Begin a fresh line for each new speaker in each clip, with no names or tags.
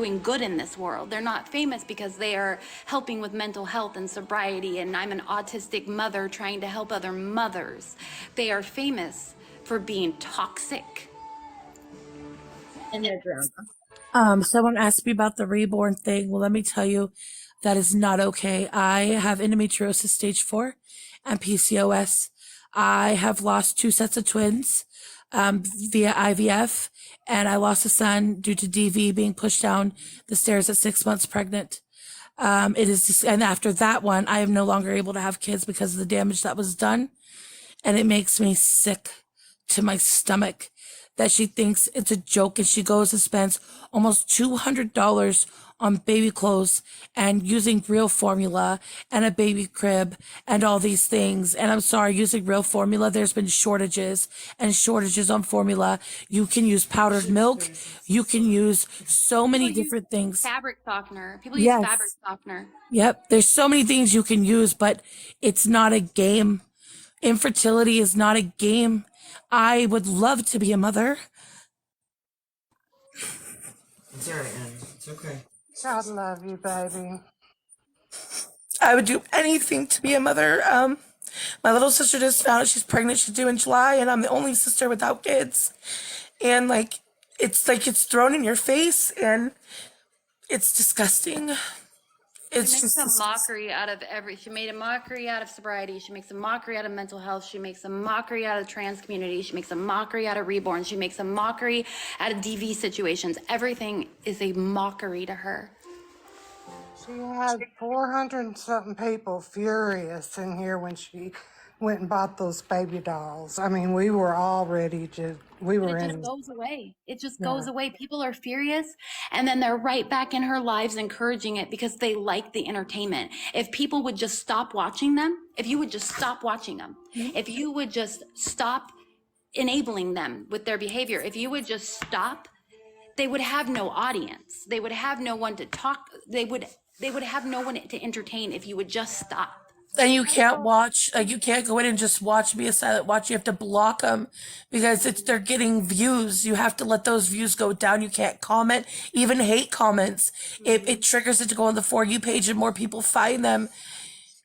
doing good in this world. They're not famous because they are helping with mental health and sobriety, and I'm an autistic mother trying to help other mothers. They are famous for being toxic.
And their drama.
Someone asked me about the reborn thing. Well, let me tell you, that is not okay. I have endometriosis stage 4 and PCOS. I have lost 2 sets of twins via IVF, and I lost a son due to DV being pushed down the stairs at 6 months pregnant. It is just, and after that one, I am no longer able to have kids because of the damage that was done, and it makes me sick to my stomach that she thinks it's a joke, and she goes and spends almost $200 on baby clothes and using real formula and a baby crib and all these things. And I'm sorry, using real formula, there's been shortages and shortages on formula. You can use powdered milk. You can use so many different things.
Fabric softener. People use fabric softener.
Yep. There's so many things you can use, but it's not a game. Infertility is not a game. I would love to be a mother.
It's alright, Annie. It's okay.
God love you, baby.
I would do anything to be a mother. My little sister just found out she's pregnant. She's due in July, and I'm the only sister without kids. And it's thrown in your face, and it's disgusting.
She makes a mockery out of she made a mockery out of sobriety. She makes a mockery out of mental health. She makes a mockery out of the trans community. She makes a mockery out of reborn. She makes a mockery out of DV situations. Everything is a mockery to her.
She had 400 and something people furious in here when she went and bought those baby dolls. I mean, we were all ready to,
It just goes away. It just goes away. People are furious, and then they're right back in her lives encouraging it because they like the entertainment. If people would just stop watching them, if you would just stop watching them, if you would just stop enabling them with their behavior, if you would just stop, they would have no audience. They would have no one to talk. They would have no one to entertain if you would just stop.
And you can't watch, you can't go in and just watch, be a silent watch. You have to block them because they're getting views. You have to let those views go down. You can't comment, even hate comments. It triggers it to go on the For You page and more people find them.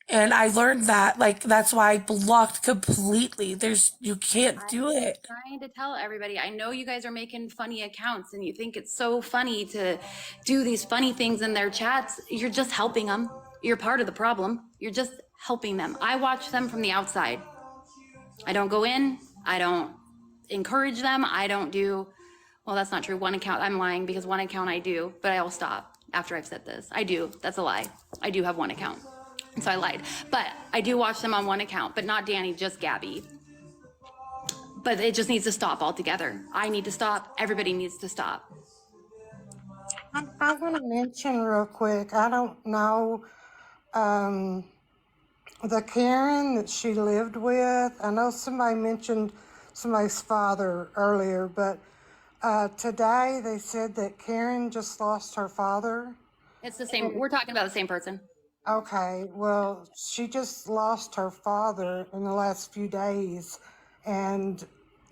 And I learned that, that's why I blocked completely. You can't do it.
I'm trying to tell everybody, I know you guys are making funny accounts and you think it's so funny to do these funny things in their chats. You're just helping them. You're part of the problem. You're just helping them. I watch them from the outside. I don't go in. I don't encourage them. I don't do, well, that's not true. One account, I'm lying because one account I do, but I will stop after I've said this. I do. That's a lie. I do have one account. So I lied. But I do watch them on one account, but not Danny, just Gabby. But it just needs to stop altogether. I need to stop. Everybody needs to stop.
I want to mention real quick, I don't know, the Karen that she lived with, I know somebody mentioned somebody's father earlier, but today they said that Karen just lost her father.
It's the same. We're talking about the same person.
Okay, well, she just lost her father in the last few days, and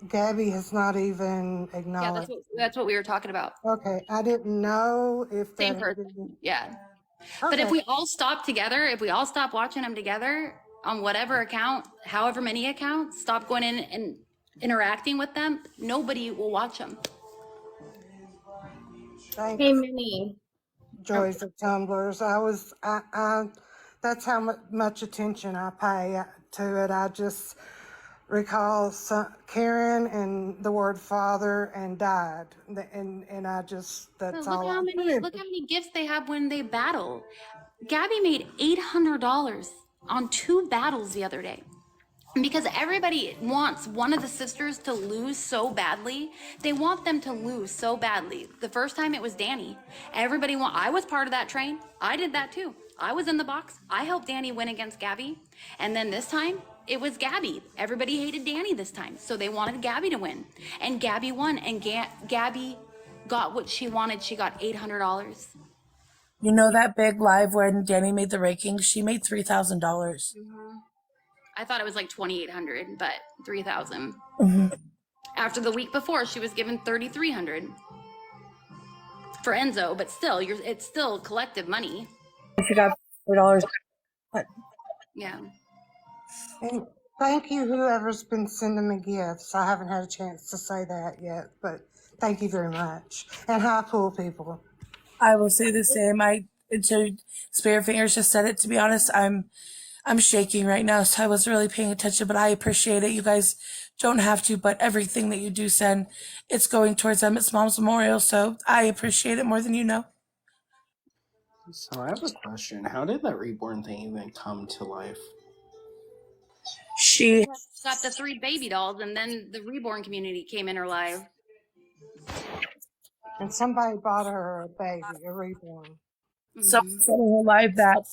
Gabby has not even acknowledged.
Yeah, that's what we were talking about.
Okay, I didn't know if
Same
that.
person. Yeah.
Okay.
But if we all stop together, if we all stop watching them together on whatever account, however many accounts, stop going in and interacting with them, nobody will watch them.
Hey, Minnie.
Joys of tumblers. That's how much attention I pay to it. I just recall Karen and the word father and died. And I just, that's all.
Look how many gifts they have when they battle. Gabby made $800 on 2 battles the other day. Because everybody wants one of the sisters to lose so badly. They want them to lose so badly. The first time it was Danny. I was part of that train. I did that too. I was in the box. I helped Danny win against Gabby. And then this time, it was Gabby. Everybody hated Danny this time. So they wanted Gabby to win. And Gabby won. And Gabby got what she wanted. She got $800.
You know that big live when Danny made the rankings? She made $3,000.
Mm-hmm. I thought it was like 2,800, but 3,000.
Mm-hmm.
After the week before, she was given 3,300. for Enzo, but still, it's still collective money.
If you got $4,
Yeah.
And thank you, whoever's been sending me gifts. I haven't had a chance to say that yet, but thank you very much. And hi, pool people.
I will say the same. Until Spirit Fingers just said it. To be honest, I'm shaking right now, so I wasn't really paying attention. But I appreciate it. You guys don't have to, but everything that you do send, it's going towards Emmett's mom's memorial. So I appreciate it more than you know.
So I have a question. How did that reborn thing even come to life?
She
Got the 3 baby dolls, and then the reborn community came in her life.
And somebody bought her a baby, a reborn.
someone said in her live that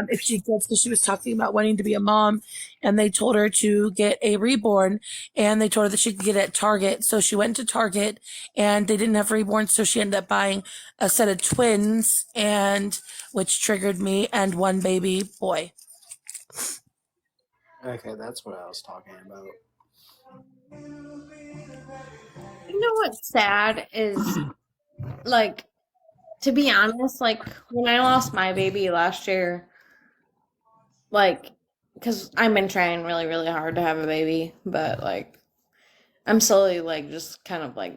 if she gets, because she was talking about wanting to be a mom, and they told her to get a reborn, and they told her that she could get it at Target. So she went to Target, and they didn't have reborns, so she ended up buying a set of twins, and which triggered me, and one baby boy.
Okay, that's what I was talking about.
You know what's sad is, like, to be honest, like, when I lost my baby last year, like, because I've been trying really, really hard to have a baby, but, like, I'm slowly, like, just kind of, like,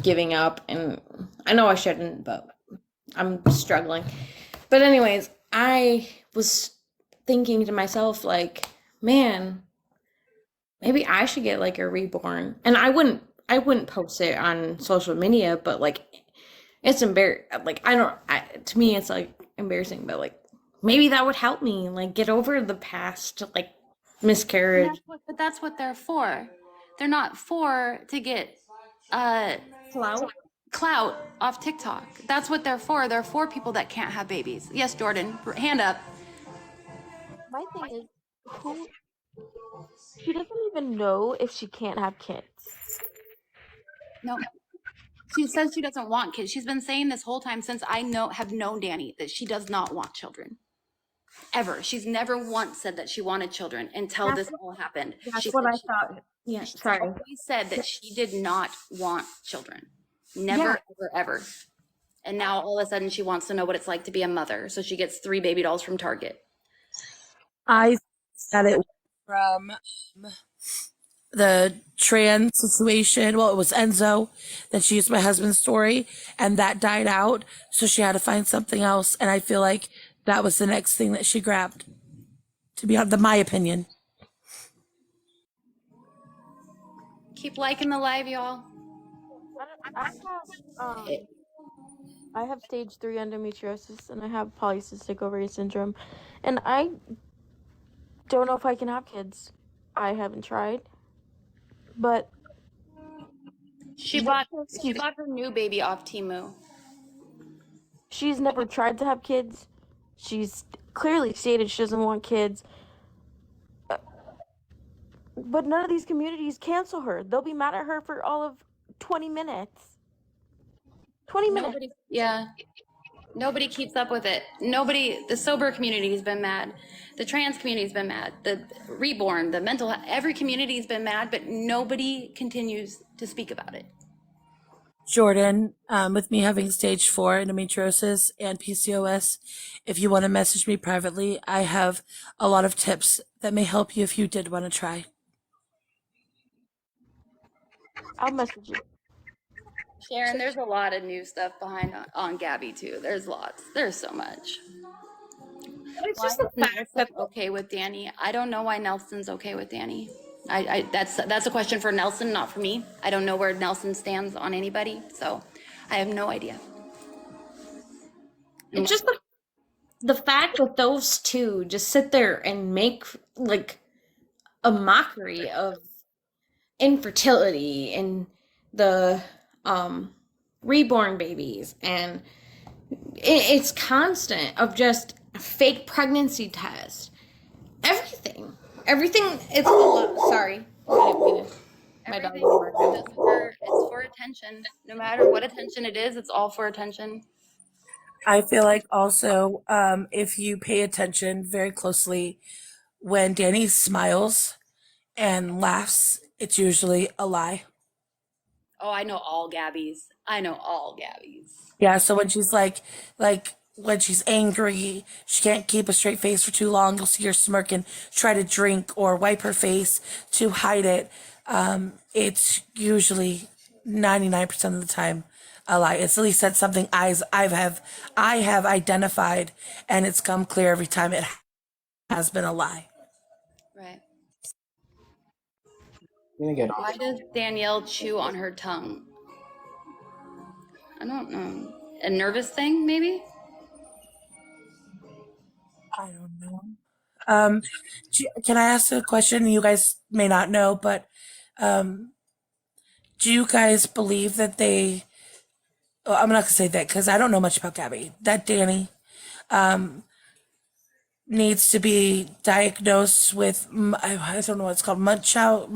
giving up, and I know I shouldn't, but I'm struggling. But anyways, I was thinking to myself, like, man, maybe I should get, like, a reborn. And I wouldn't post it on social media, but, like, it's embarrassing. Like, to me, it's, like, embarrassing, but, like, maybe that would help me, like, get over the past, like, miscarriage.
But that's what they're for. They're not for to get clout off TikTok. That's what they're for. They're for people that can't have babies. Yes, Jordan, hand up.
My thing is, she doesn't even know if she can't have kids.
No. She says she doesn't want kids. She's been saying this whole time since I have known Danny that she does not want children. Ever. She's never once said that she wanted children until this all happened.
That's what I thought. Yeah, sorry.
She said that she did not want children. Never, ever, ever. And now all of a sudden she wants to know what it's like to be a mother. So she gets 3 baby dolls from Target.
I said it from the trans situation. Well, it was Enzo. Then she used my husband's story, and that died out. So she had to find something else. And I feel like that was the next thing that she grabbed, to be honest, my opinion.
Keep liking the live, y'all.
I have stage 3 endometriosis, and I have polycystic ovary syndrome, and I don't know if I can have kids. I haven't tried, but
She bought her new baby off Temu.
she's never tried to have kids. She's clearly stated she doesn't want kids. But none of these communities cancel her. They'll be mad at her for all of 20 minutes. 20 minutes.
Nobody keeps up with it. The sober community has been mad. The trans community has been mad. The reborn, the mental, every community has been mad, but nobody continues to speak about it.
Jordan, with me having stage 4 endometriosis and PCOS, if you want to message me privately, I have a lot of tips that may help you if you did want to try.
I'll message you.
Sharon, there's a lot of new stuff behind on Gabby too. There's lots. There's so much.
It's just the fact that
Okay with Danny. I don't know why Nelson's okay with Danny. That's a question for Nelson, not for me. I don't know where Nelson stands on anybody, so I have no idea.
it's just the fact that those two just sit there and make, like, a mockery of infertility and the reborn babies, and it's constant of just fake pregnancy test, everything. It's a lot. Sorry, my dog.
It's for attention. No matter what attention it is, it's all for attention.
I feel like also, if you pay attention very closely, when Danny smiles and laughs, it's usually a lie.
Oh, I know all Gabbies. I know all Gabby's.
Yeah, so when she's like when she's angry, she can't keep a straight face for too long. You'll see her smirk and try to drink or wipe her face to hide it. It's usually 99% of the time a lie. It's at least that's something I have identified, and it's come clear every time it has been a lie.
Right.
I'm gonna get
Why
off.
does Danielle chew on her tongue? I don't know. A nervous thing, maybe?
I don't know. Um, can I ask a question? You guys may not know, but um, do you guys believe that they? Oh, I'm not gonna say that because I don't know much about Gabby. That Danny needs to be diagnosed with I don't know what it's called, Munchausen's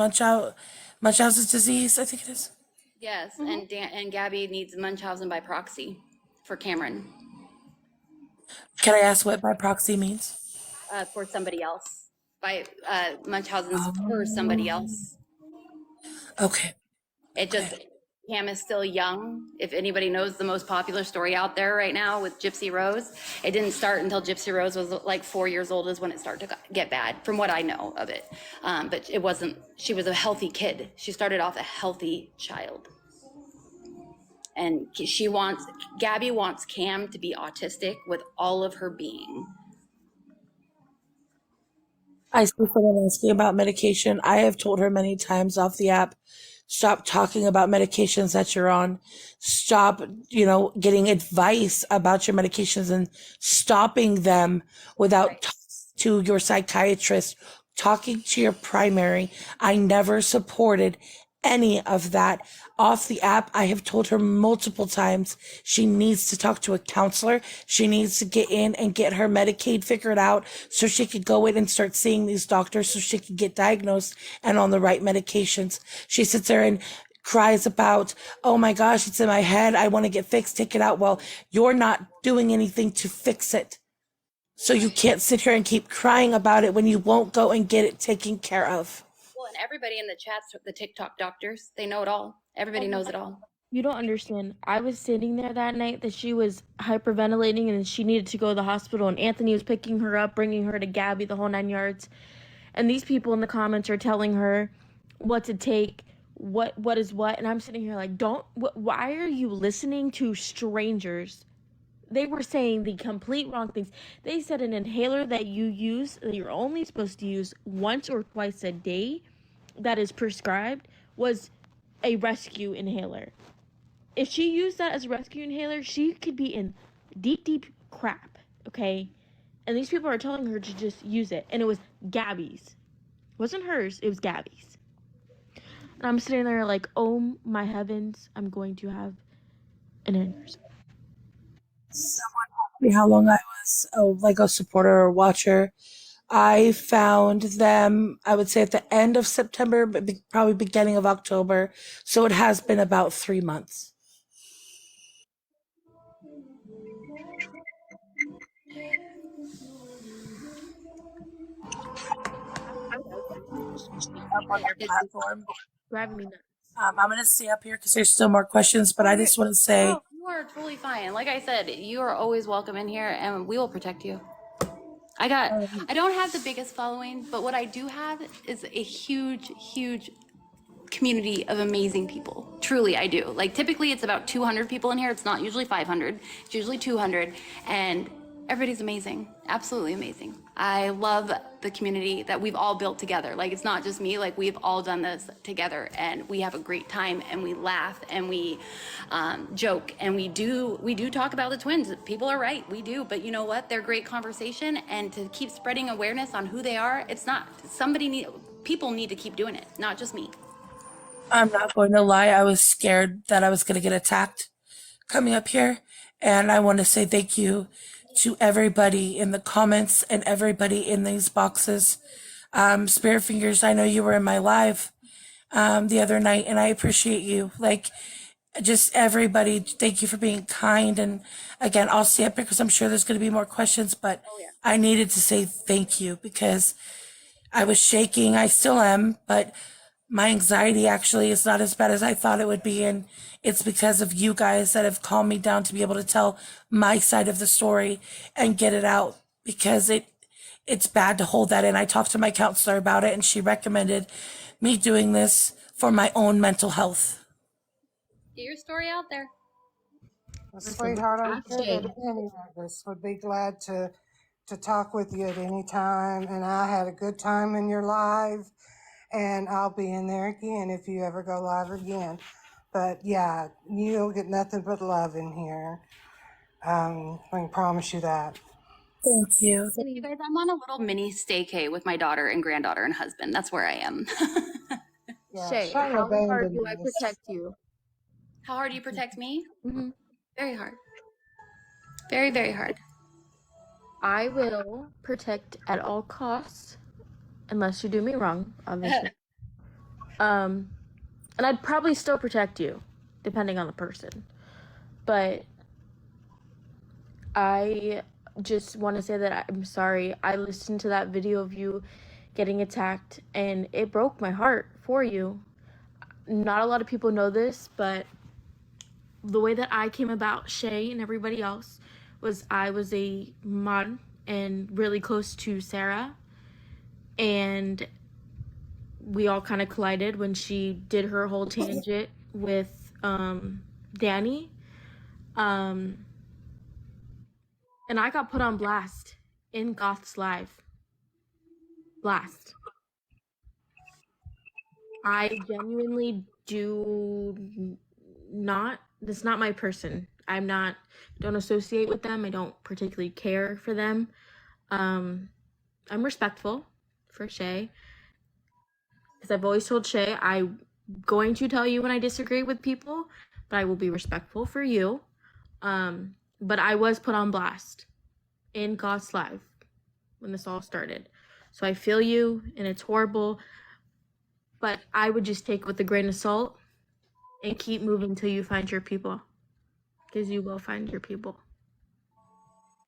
disease. I think it is.
Yes, and Gabby needs Munchausen by proxy for Cameron,
Can I ask what by proxy means?
for somebody else. By Munchausen's for somebody else.
Okay.
It just, Cam is still young. If anybody knows the most popular story out there right now with Gypsy Rose, it didn't start until Gypsy Rose was like 4 years old is when it started to get bad, from what I know of it. But it wasn't, she was a healthy kid. She started off a healthy child. And Gabby wants Cam to be autistic with all of her being.
I see someone asking about medication. I have told her many times off the app, stop talking about medications that you're on. Stop, getting advice about your medications and stopping them without talking to your psychiatrist, talking to your primary. I never supported any of that off the app. I have told her multiple times she needs to talk to a counselor. She needs to get in and get her Medicaid figured out so she could go in and start seeing these doctors so she could get diagnosed and on the right medications. She sits there and cries about, oh my gosh, it's in my head. I want to get fixed. Take it out. Well, you're not doing anything to fix it. So you can't sit here and keep crying about it when you won't go and get it taken care of.
Well, and everybody in the chats, the TikTok doctors, they know it all. Everybody knows it all.
You don't understand. I was sitting there that night that she was hyperventilating and she needed to go to the hospital, and Anthony was picking her up, bringing her to Gabby, the whole 9 yards. And these people in the comments are telling her what to take, what is what, and I'm sitting here like, why are you listening to strangers? They were saying the complete wrong things. They said an inhaler that you're only supposed to use once or twice a day, that is prescribed, was a rescue inhaler. If she used that as a rescue inhaler, she could be in deep crap, okay? And these people are telling her to just use it. And it was Gabby's. It wasn't hers, it was Gabby's. And I'm sitting there like, oh my heavens, I'm going to have an aneurysm.
How long I was a supporter or watcher. I found them, I would say at the end of September, but probably beginning of October. So it has been about 3 months. Up on your platform.
Driving me nuts.
I'm going to stay up here because there's still more questions, but I just want to say,
Oh, you are totally fine. Like I said, you are always welcome in here and we will protect you. I don't have the biggest following, but what I do have is a huge community of amazing people. Truly, I do. Like typically it's about 200 people in here. It's not usually 500. It's usually 200. And everybody's amazing. Absolutely amazing. I love the community that we've all built together. Like it's not just me, like we've all done this together and we have a great time and we laugh and we joke and we do talk about the twins. People are right, we do, but you know what? They're great conversation, and to keep spreading awareness on who they are, it's not, people need to keep doing it, not just me.
I'm not going to lie. I was scared that I was going to get attacked coming up here. And I want to say thank you to everybody in the comments and everybody in these boxes. Spirit Fingers, I know you were in my live the other night, and I appreciate you. Like, just everybody, thank you for being kind. And again, I'll stay up here because I'm sure there's going to be more questions, but I needed to say thank you because I was shaking. I still am, but my anxiety actually is not as bad as I thought it would be. And it's because of you guys that have calmed me down to be able to tell my side of the story and get it out, because it's bad to hold that in. I talked to my counselor about it and she recommended me doing this for my own mental health.
Get your story out there.
Well, sweetheart, I'm sure
Ashley.
that any of us would be glad to talk with you at any time. And I had a good time in your live, and I'll be in there again if you ever go live again. But yeah, you'll get nothing but love in here. I can promise you that.
Thank you.
You guys, I'm on a little mini staycay with my daughter and granddaughter and husband. That's where I am.
Yeah,
Shay,
Shay
how hard
abandoned
do I
us.
protect you?
How hard do you protect me?
Hmm.
Very hard. Very, very hard.
I will protect at all costs, unless you do me wrong, obviously. And I'd probably still protect you, depending on the person. But I just want to say that I'm sorry. I listened to that video of you getting attacked, and it broke my heart for you. Not a lot of people know this, but the way that I came about Shay and everybody else was I was a mod and really close to Sarah, and we all kind of collided when she did her whole tangent with Danny, and I got put on blast in Goth's live. Blast. I genuinely do not, that's not my person. Don't associate with them. I don't particularly care for them. I'm respectful for Shay, because I've always told Shay I'm going to tell you when I disagree with people, but I will be respectful for you. But I was put on blast in Goth's live when this all started. So I feel you, and it's horrible, but I would just take it with a grain of salt and keep moving till you find your people, because you will find your people.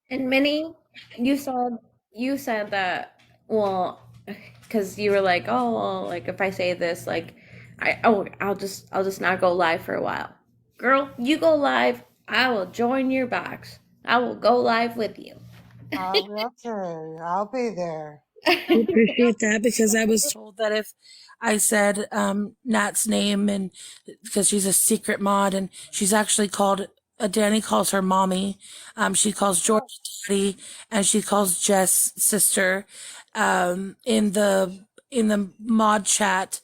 And Minnie, you said that, well, because you were like, oh, well, like if I say this, like I'll just not go live for a while. Girl, you go live, I will join your box. I will go live with you.
I will too. I'll be there.
I appreciate that, because I was told that if I said Nat's name, and because she's a secret mod and she's actually called, Danny calls her mommy, she calls George daddy, and she calls Jess sister, in the mod chat.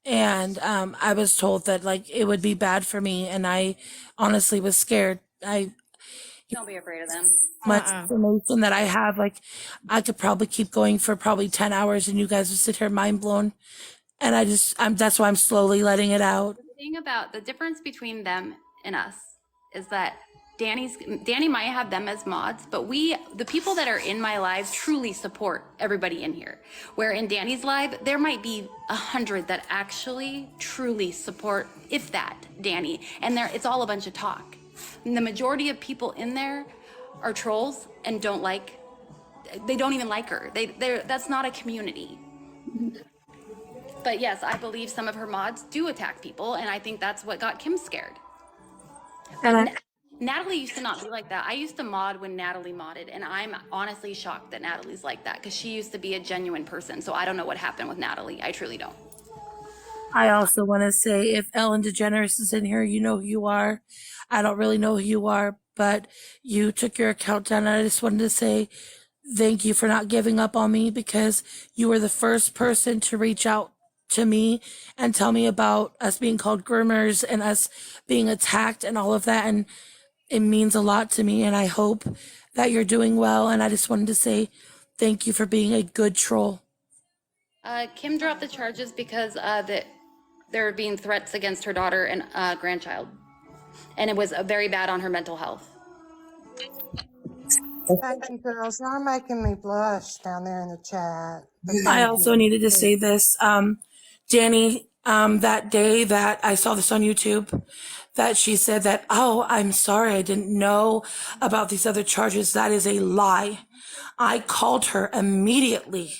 And I was told that like it would be bad for me, and I honestly was scared.
Don't be afraid of them.
Much information that I have, like I could probably keep going for probably 10 hours and you guys would sit here mind blown. And that's why I'm slowly letting it out.
The thing about the difference between them and us is that Danny might have them as mods, but the people that are in my live truly support everybody in here. Where in Danny's live, there might be 100 that actually truly support, if that, Danny. And it's all a bunch of talk. And the majority of people in there are trolls and they don't even like her. That's not a community. But yes, I believe some of her mods do attack people, and I think that's what got Kim scared.
And
Natalie used to not be like that. I used to mod when Natalie modded, and I'm honestly shocked that Natalie's like that, because she used to be a genuine person. So I don't know what happened with Natalie. I truly don't.
I also want to say, if Ellen DeGeneres is in here, you know who you are. I don't really know who you are, but you took your account down. And I just wanted to say thank you for not giving up on me, because you were the first person to reach out to me and tell me about us being called groomers and us being attacked and all of that. And it means a lot to me, and I hope that you're doing well. And I just wanted to say thank you for being a good troll.
Kim dropped the charges because there were being threats against her daughter and grandchild. And it was very bad on her mental health.
Thank you, girls. You're making me blush down there in the chat. But
I
thank
also
you.
needed to say this. Danny, that day that I saw this on YouTube, that she said that, oh, I'm sorry, I didn't know about these other charges. That is a lie. I called her immediately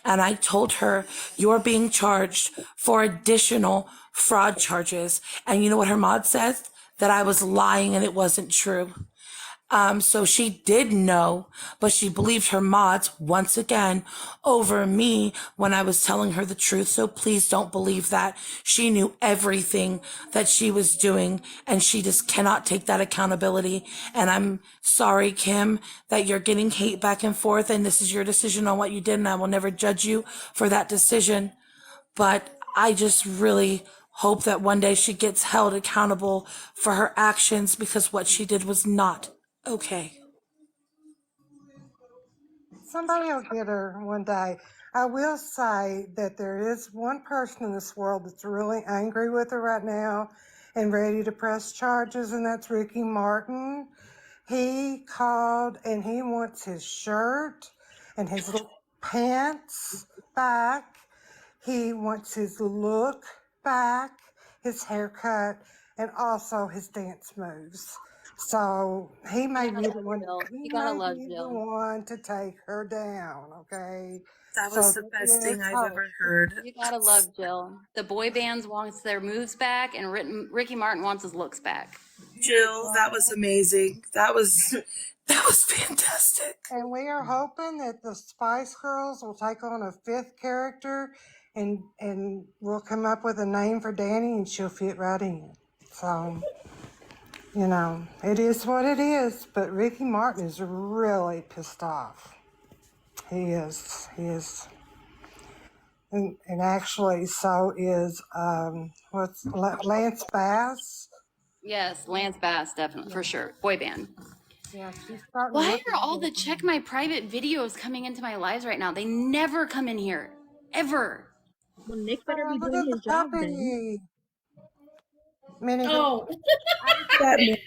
And I told her, you're being charged for additional fraud charges. And you know what her mod says? That I was lying and it wasn't true. So she did know, but she believed her mods once again over me when I was telling her the truth. So please don't believe that. She knew everything that she was doing and she just cannot take that accountability. And I'm sorry, Kim, that you're getting hate back and forth and this is your decision on what you did. And I will never judge you for that decision. But I just really hope that one day she gets held accountable for her actions because what she did was not okay.
Somebody will get her one day. I will say that there is one person in this world that's really angry with her right now and ready to press charges, and that's Ricky Martin. He called and he wants his shirt and his little pants back. He wants his look back, his haircut, and also his dance moves. So he may be the one. He
You gotta
may
love
be the
Jill.
one to take her down. Okay.
That
So
was the best
there
thing
is
I've
hope.
ever heard.
You gotta love Jill. The boy bands wants their moves back, and Ricky Martin wants his looks back.
Jill, that was amazing. That was fantastic.
And we are hoping that the Spice Girls will take on a fifth character, and we'll come up with a name for Danny, and she'll fit right in. So. You know, it is what it is, but Ricky Martin is really pissed off. He is. He is. And actually, so is, Lance Bass.
Yes, Lance Bass, definitely, for sure. Boy band.
Yeah, she's starting
Why
looking
are all
for
the
him.
check my private videos coming into my lives right now? They never come in here. Ever.
Well, Nick better
Oh,
be
look
doing
at the
his job then.
puppy. Minnie,
Oh,
That means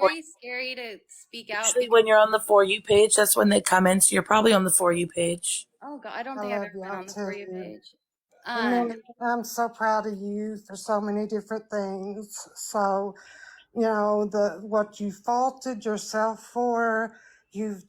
Very scary to speak out.
usually when you're on the For You page, that's when they come in. So you're probably on the For You page.
Oh God, I don't
I
think I've
love
ever been
y'all
on the For You
too.
page.
Minnie, I'm so proud of you for so many different things. So, you know, what you faulted yourself for, you've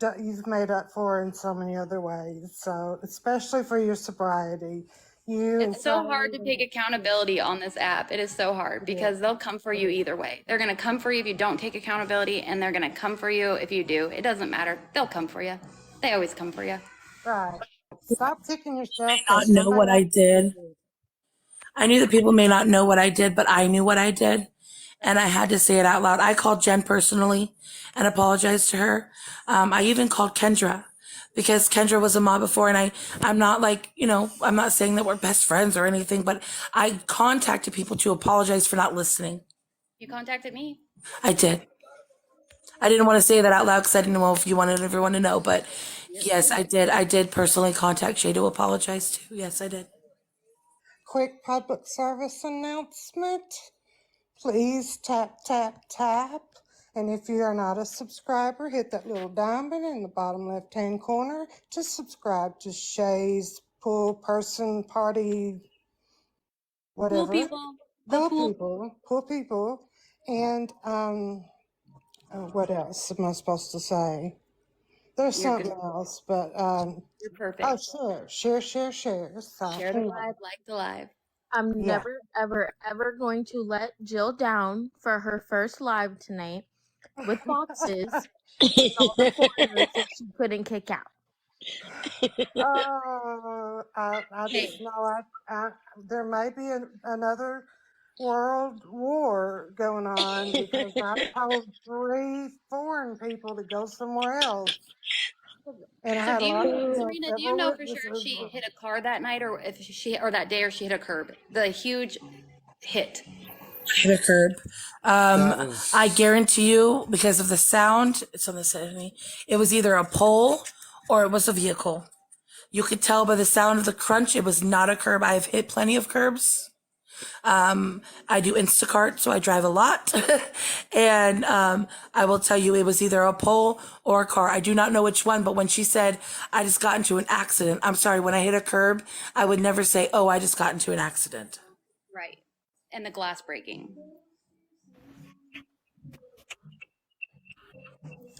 made up for in so many other ways. So, especially for your sobriety, you and
It's so hard to
Sally.
take accountability on this app. It is so hard because they'll come for you either way. They're going to come for you if you don't take accountability, and they're going to come for you if you do. It doesn't matter. They'll come for you. They always come for you.
Right. Stop kicking yourself
Not
because
know what
somebody
I
else
did.
did.
I knew that people may not know what I did, but I knew what I did. And I had to say it out loud. I called Jen personally and apologized to her. I even called Kendra because Kendra was a mod before. And I'm not like, I'm not saying that we're best friends or anything, but I contacted people to apologize for not listening.
You contacted me.
I did. I didn't want to say that out loud because I didn't know if you wanted everyone to know, but yes, I did. I did personally contact Shay to apologize to. Yes, I did.
Quick public service announcement. Please tap, tap, tap. And if you are not a subscriber, hit that little diamond in the bottom left-hand corner to subscribe to Shay's Pool Person Party,
Cool
whatever.
people. The pool.
Pool people. And what else am I supposed to say? There's
You're
something
good.
else, but
You're perfect.
share. So
Share the
anyway,
live, like the live.
I'm
yeah.
never, ever, ever going to let Jill down for her first live tonight with boxes and all the foreigners that she couldn't kick out.
Oh, I just know there may be another world war going on because I told 3 foreign people to go somewhere else. And I
So
had a lot of,
Serena, do you know for sure if she hit a car that night or if she, or that day, or she hit a curb? The huge hit.
Hit a curb.
That was
I guarantee you, because of the sound, it's on the side of me. It was either a pole or it was a vehicle. You could tell by the sound of the crunch, it was not a curb. I have hit plenty of curbs. I do Instacart, so I drive a lot. And I will tell you, it was either a pole or a car. I do not know which one, but when she said, I just got into an accident, I'm sorry, when I hit a curb, I would never say, oh, I just got into an accident.
Right. And the glass breaking.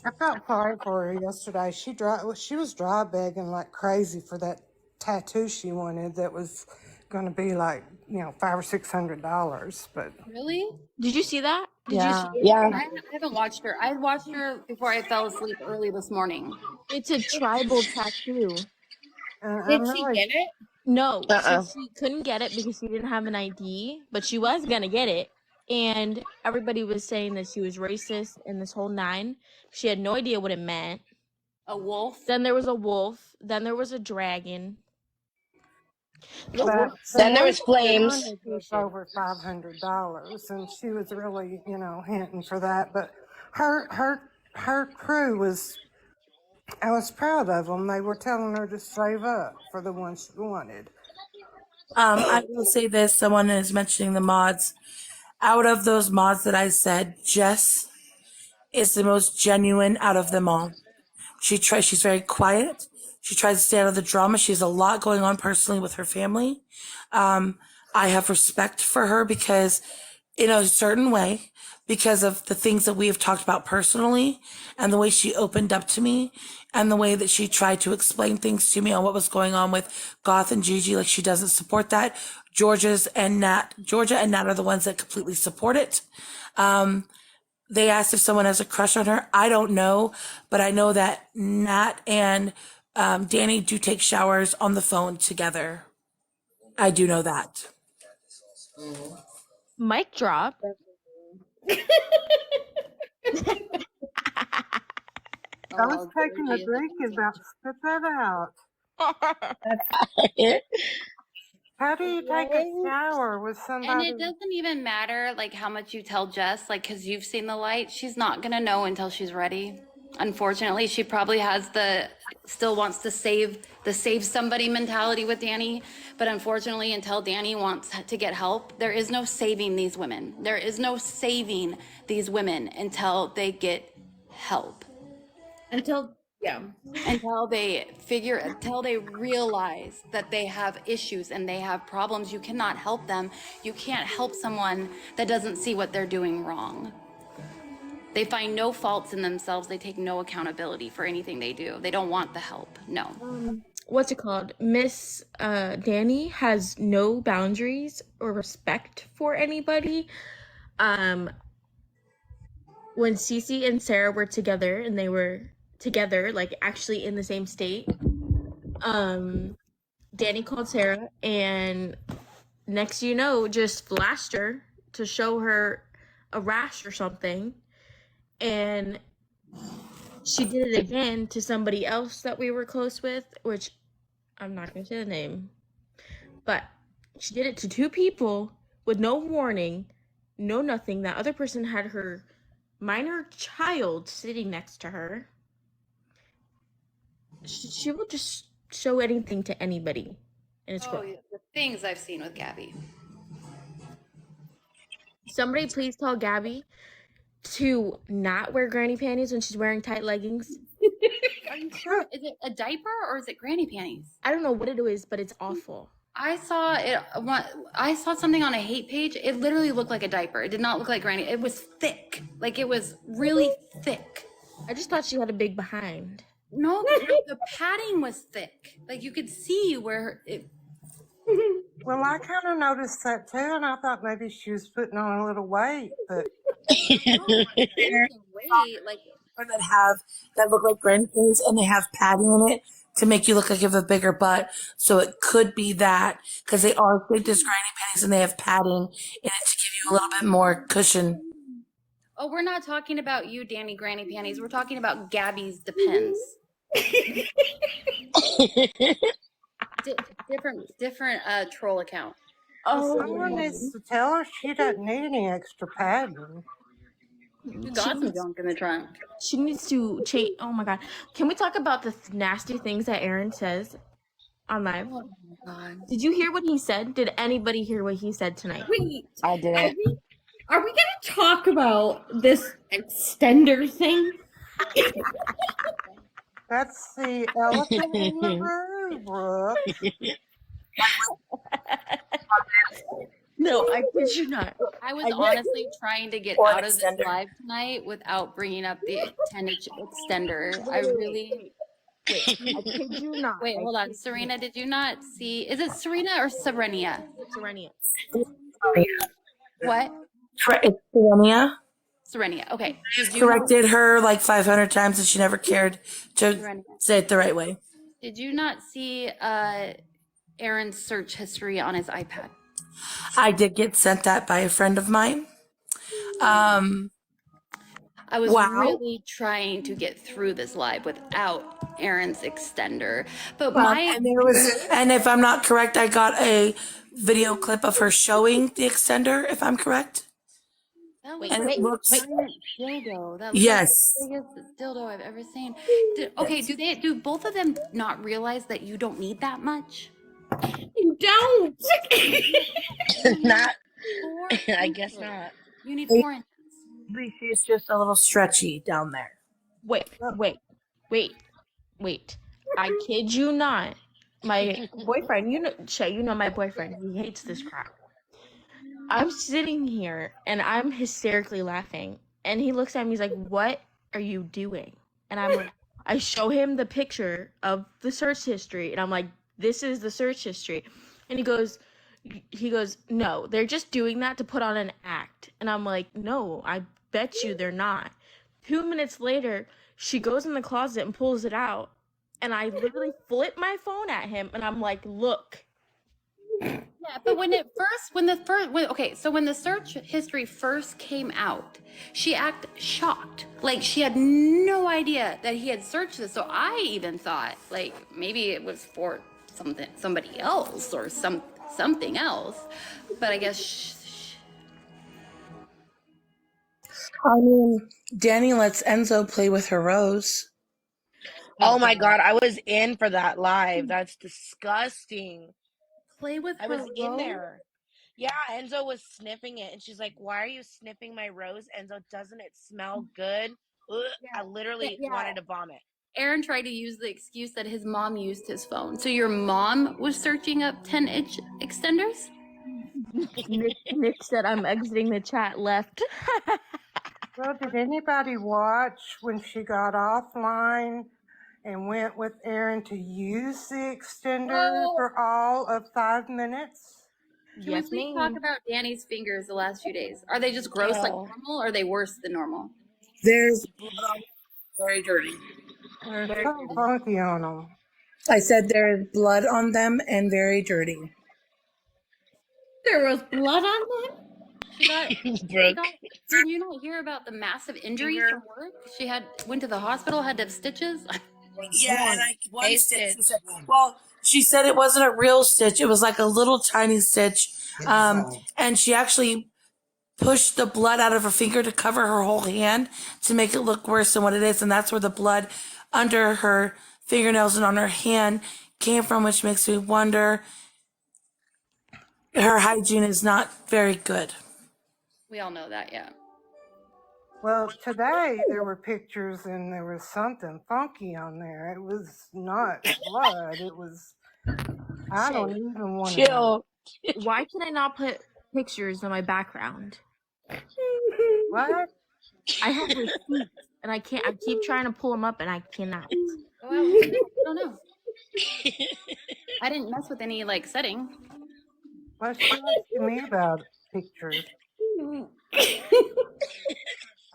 I felt sorry for her yesterday. She was dry begging like crazy for that tattoo she wanted that was going to be like, $500 or $600. But
Really?
Did you see that? Did you see
yeah,
it?
Yeah.
I haven't watched her. I watched her before I fell asleep early this morning.
It's a tribal tattoo.
and I'm
Did she
really
get it?
No, so
Uh-uh.
she couldn't get it because she didn't have an ID, but she was gonna get it. And everybody was saying that she was racist and this whole nine. She had no idea what it meant.
A wolf?
Then there was a wolf. Then there was a dragon. The
but
wolf
the
Then there
one
was
she
flames.
wanted was over $500, and she was really, hinting for that. But her crew was. I was proud of them. They were telling her to save up for the one she wanted.
I will say this: someone is mentioning the mods. Out of those mods that I said, Jess is the most genuine out of them all. She's very quiet. She tries to stay out of the drama. She has a lot going on personally with her family. I have respect for her because, in a certain way, because of the things that we have talked about personally and the way she opened up to me and the way that she tried to explain things to me on what was going on with Goth and Gigi. Like, she doesn't support that. Georgia and Nat are the ones that completely support it. They asked if someone has a crush on her. I don't know, but I know that Nat and Danny do take showers on the phone together. I do know that.
mic drop.
I was taking a drink and about to spit that out. How do you take a shower with
And
somebody?
it doesn't even matter like how much you tell Jess, like, because you've seen the light. She's not gonna know until she's ready. Unfortunately, she probably has still wants to save somebody mentality with Danny. But unfortunately, until Danny wants to get help, there is no saving these women. There is no saving these women until they get help.
Until
Until they realize that they have issues and they have problems. You cannot help them. You can't help someone that doesn't see what they're doing wrong. They find no faults in themselves. They take no accountability for anything they do. They don't want the help. No.
What's it called? Miss Danny has no boundaries or respect for anybody. When Cece and Sarah were together and they were together, like actually in the same state, Danny called Sarah and next you know, just flashed her to show her a rash or something. And she did it again to somebody else that we were close with, which I'm not going to say the name. But she did it to two people with no warning, no nothing. That other person had her minor child sitting next to her. She will just show anything to anybody. And it's gross.
The things I've seen with Gabby.
Somebody please tell Gabby to not wear granny panties when she's wearing tight leggings.
Are you sure? Is it a diaper or is it granny panties?
I don't know what it is, but it's awful.
I saw it. I saw something on a hate page. It literally looked like a diaper. It did not look like granny. It was thick. Like, it was really thick.
I just thought she had a big behind.
No, the padding was thick. Like, you could see where it.
Well, I kind of noticed that too, and I thought maybe she was putting on a little weight, but
Weight, like,
that look like granny panties and they have padding in it to make you look like you have a bigger butt. So it could be that because they are big as granny panties and they have padding in it to give you a little bit more cushion.
oh, we're not talking about you, Danny Granny Panties. We're talking about Gabby's Depends. different troll account.
someone needs to tell her she doesn't need any extra padding.
You got some junk in the trunk.
She needs to change. Oh my god. Can we talk about the nasty things that Aaron says on live?
Oh my god.
Did you hear what he said? Did anybody hear what he said tonight?
wait,
I didn't.
are we gonna talk about this extender thing?
That's the elephant in the room, Brooke.
No, I kid you not.
I was
I-
honestly trying to get
Or an
out of this
extender.
live tonight without bringing up the 10-inch extender. I
Wait,
really.
wait. I kid you not.
Wait, hold on. Serena, did you not see? Is it Serena or Serenia?
Serenia.
What?
It's Serenia.
Serenia. Okay. Did you
Corrected her like 500 times and she never cared to
Serenia.
say it the right way.
Did you not see Aaron's search history on his iPad?
I did get sent that by a friend of mine.
I was
Wow.
really trying to get through this live without Aaron's extender. But
And if I'm not correct, I got a video clip of her showing the extender, if I'm correct.
that was
And
a
it looks
giant dildo. That was
Yes.
the biggest dildo I've ever seen. Okay, do both of them not realize that you don't need that much?
You don't.
Not.
4
I guess
inches.
not.
You need 4 inches.
She's just a little stretchy down there.
Wait. I kid you not. My boyfriend, Shay, you know my boyfriend. He hates this crap. I'm sitting here and I'm hysterically laughing. And he looks at me, he's like, "What are you doing?" And I'm like, I show him the picture of the search history. And I'm like, "This is the search history." And he goes, "No, they're just doing that to put on an act." And I'm like, "No, I bet you they're not." 2 minutes later, she goes in the closet and pulls it out. And I literally flip my phone at him and I'm like, "Look."
Yeah, but when the search history first came out, she acted shocked. Like she had no idea that he had searched this. So I even thought like maybe it was for somebody else or something else. But I guess
I mean, Danny lets Enzo play with her rose.
Oh my god, I was in for that live. That's disgusting.
play with
I
her
was in
rose?
there. Yeah, Enzo was sniffing it and she's like, "Why are you sniffing my rose, Enzo? Doesn't it smell good?" Ugh, I literally wanted to vomit.
Aaron tried to use the excuse that his mom used his phone. So your mom was searching up 10-inch extenders?
Nick said I'm exiting the chat left.
Well, did anybody watch when she got offline and went with Aaron to use the extender for all of 5 minutes?
Can
Yes,
we please
ma'am.
talk about Danny's fingers the last few days? Are they just gross like
Oh.
normal or are they worse than normal?
There's blood on them, very dirty.
Something funky on them.
I said there is blood on them and very dirty.
There was blood on them.
She got,
Brooke.
did you not hear about the massive injury from work? She went to the hospital, had to have stitches.
Yeah, and one
A
stitch.
stitch.
She said it wasn't a real stitch. It was like a little tiny stitch. And she actually pushed the blood out of her finger to cover her whole hand to make it look worse than what it is. And that's where the blood under her fingernails and on her hand came from, which makes me wonder her hygiene is not very good.
We all know that, yeah.
Well, today there were pictures and there was something funky on there. It was not blood. It was, I don't even want to know.
Chill.
Why can I not put pictures on my background?
What?
I have receipts and I can't. I keep trying to pull them up and I cannot.
Go out. I don't know. I didn't mess with any like setting.
Well, she asked me about pictures.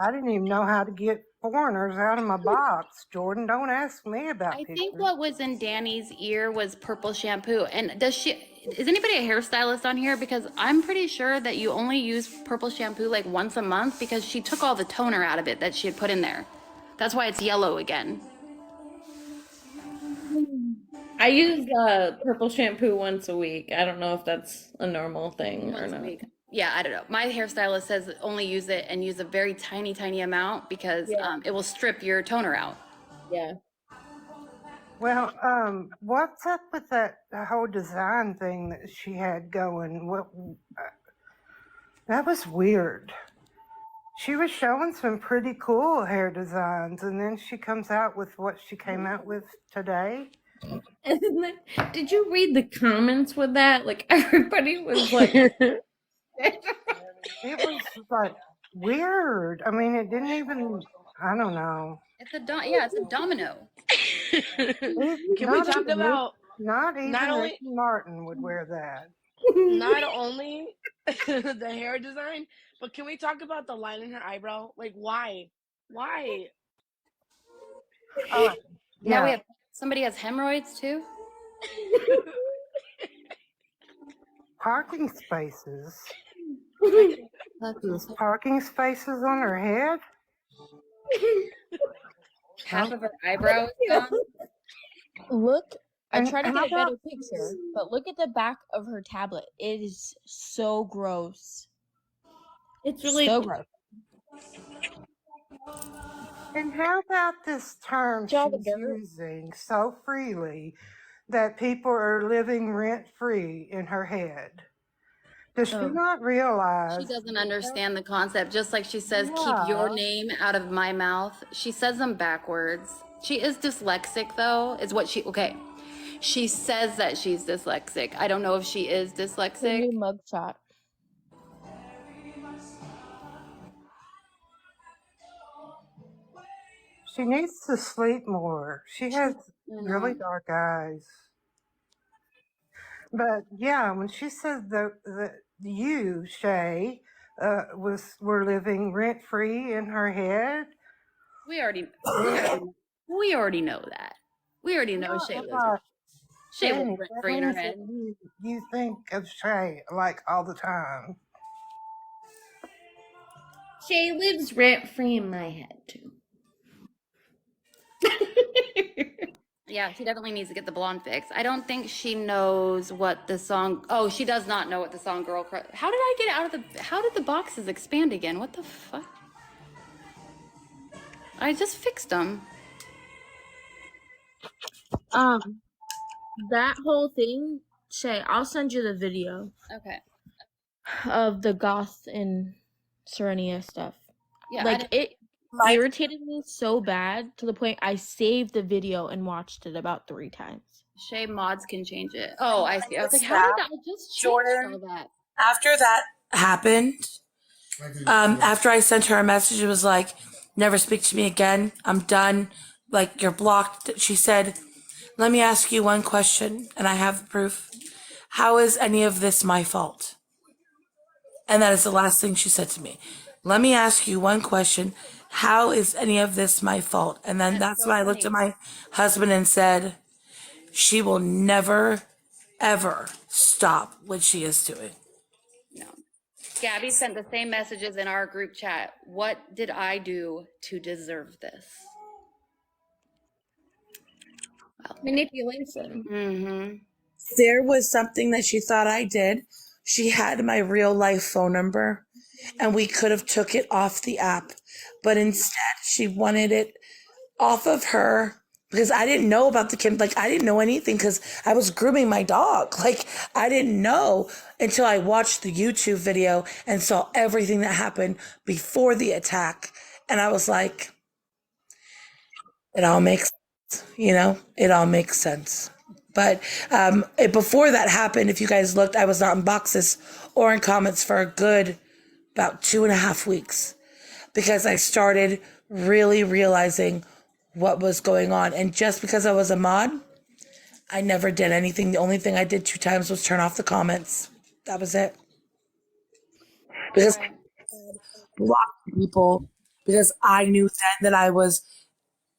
I didn't even know how to get foreigners out of my box. Jordan, don't ask me about
I
pictures.
think what was in Danny's ear was purple shampoo. And is anybody a hairstylist on here? Because I'm pretty sure that you only use purple shampoo like once a month because she took all the toner out of it that she had put in there. That's why it's yellow again.
I use purple shampoo once a week. I don't know if that's a normal thing or
Once a
not.
week. Yeah, I don't know. My hairstylist says only use it and use a very tiny, tiny amount because it will strip your toner out.
Yeah.
Well, what's up with that whole design thing that she had going? That was weird. She was showing some pretty cool hair designs, and then she comes out with what she came out with today.
And then, did you read the comments with that? Like everybody was like,
It was like weird. I mean, it didn't even. I don't know.
It's a domino.
Can we
Not
talk
even
about
not even
not only
Ricky Martin would wear that.
not only the hair design, but can we talk about the line in her eyebrow? Like why? Why?
Oh,
Now we
yeah.
have somebody has hemorrhoids too.
Parking spaces.
That's
There's parking spaces on her head.
half of her eyebrow is gone.
Look, I
And
tried to
how
get a better
about
picture, but look at the back of her tablet. It is so gross.
It's really
So gross.
and how about this term
See all the
she's
dirt?
using so freely that people are living rent free in her head? Does she
Oh.
not
She
realize?
doesn't understand the concept. Just like she says, keep your
Yeah.
name out of my mouth. She says them backwards. She is dyslexic, though, is what okay. She says that she's dyslexic. I don't know if she is
Her
dyslexic.
new mugshot.
She needs to sleep more. She has really dark eyes. But yeah, when she said that you, Shay, were living rent free in her head.
We already know that. We already know
No,
Shay
I
lives
thought,
Shay lives
Danny,
rent
that
free in her
means
head.
that you think of Shay like all the time.
Shay lives rent free in my head too.
Yeah, she definitely needs to get the blonde fix. I don't think she knows what the song. Oh, she does not know what the song "Girl Crush." How did I get out of the? How did the boxes expand again? What the fuck? I just fixed them.
That whole thing, Shay, I'll send you the video
Okay.
of the goth and Serenia stuff.
Yeah.
Like it irritated me so bad to the point I saved the video and watched it about 3 times.
Shay mods can change it. Oh, I see. I was like, how did that? I just changed
Jordan.
all that.
After that happened, after I sent her a message, it was like, never speak to me again. I'm done. Like, you're blocked. She said, let me ask you one question, and I have the proof. How is any of this my fault? And that is the last thing she said to me. Let me ask you one question. How is any of this my fault? And then that's when I looked at my husband and said, she will never, ever stop what she is doing.
No. Gabby sent the same messages in our group chat. What did I do to deserve this?
Manipulation.
Mm-hmm.
There was something that she thought I did. She had my real life phone number, and we could have took it off the app, but instead she wanted it off of her because I didn't know about the Kim. Like, I didn't know anything because I was grooming my dog. Like, I didn't know until I watched the YouTube video and saw everything that happened before the attack, and I was like, it all makes sense, it all makes sense. But before that happened, if you guys looked, I was not in boxes or in comments for a good about 2.5 weeks because I started really realizing what was going on. And just because I was a mod, I never did anything. The only thing I did 2 times was turn off the comments. That was it. Because I blocked people because I knew then that I was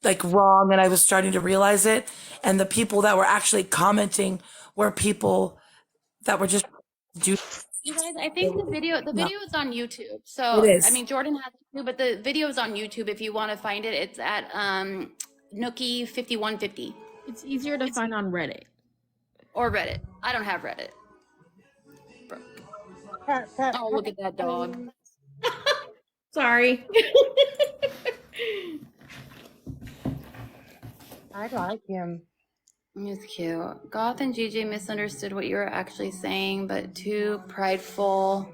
like wrong and I was starting to realize it. And the people that were actually commenting were people that were just
You guys, I think the video is on YouTube. So
It is.
I mean, Jordan has it too, but the video is on YouTube. If you want to find it, it's at Nookie 5150
It's easier to find on Reddit.
or Reddit. I don't have Reddit. Oh, look at that dog.
Sorry.
I like him.
He's cute. Goth and GJ misunderstood what you were actually saying, but too prideful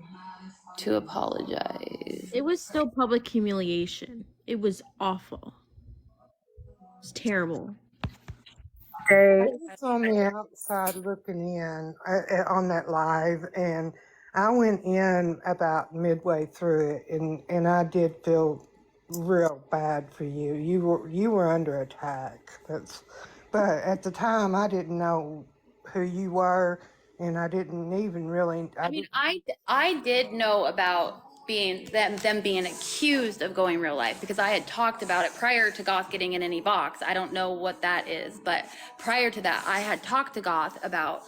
to apologize.
It was still public humiliation. It was awful. It's terrible.
I was on the outside looking in on that live, and I went in about midway through it, and I did feel real bad for you. You were under attack. But at the time, I didn't know who you were, and I didn't even really.
I mean, I did know about them being accused of going real life because I had talked about it prior to Goth getting in any box. I don't know what that is, but prior to that, I had talked to Goth about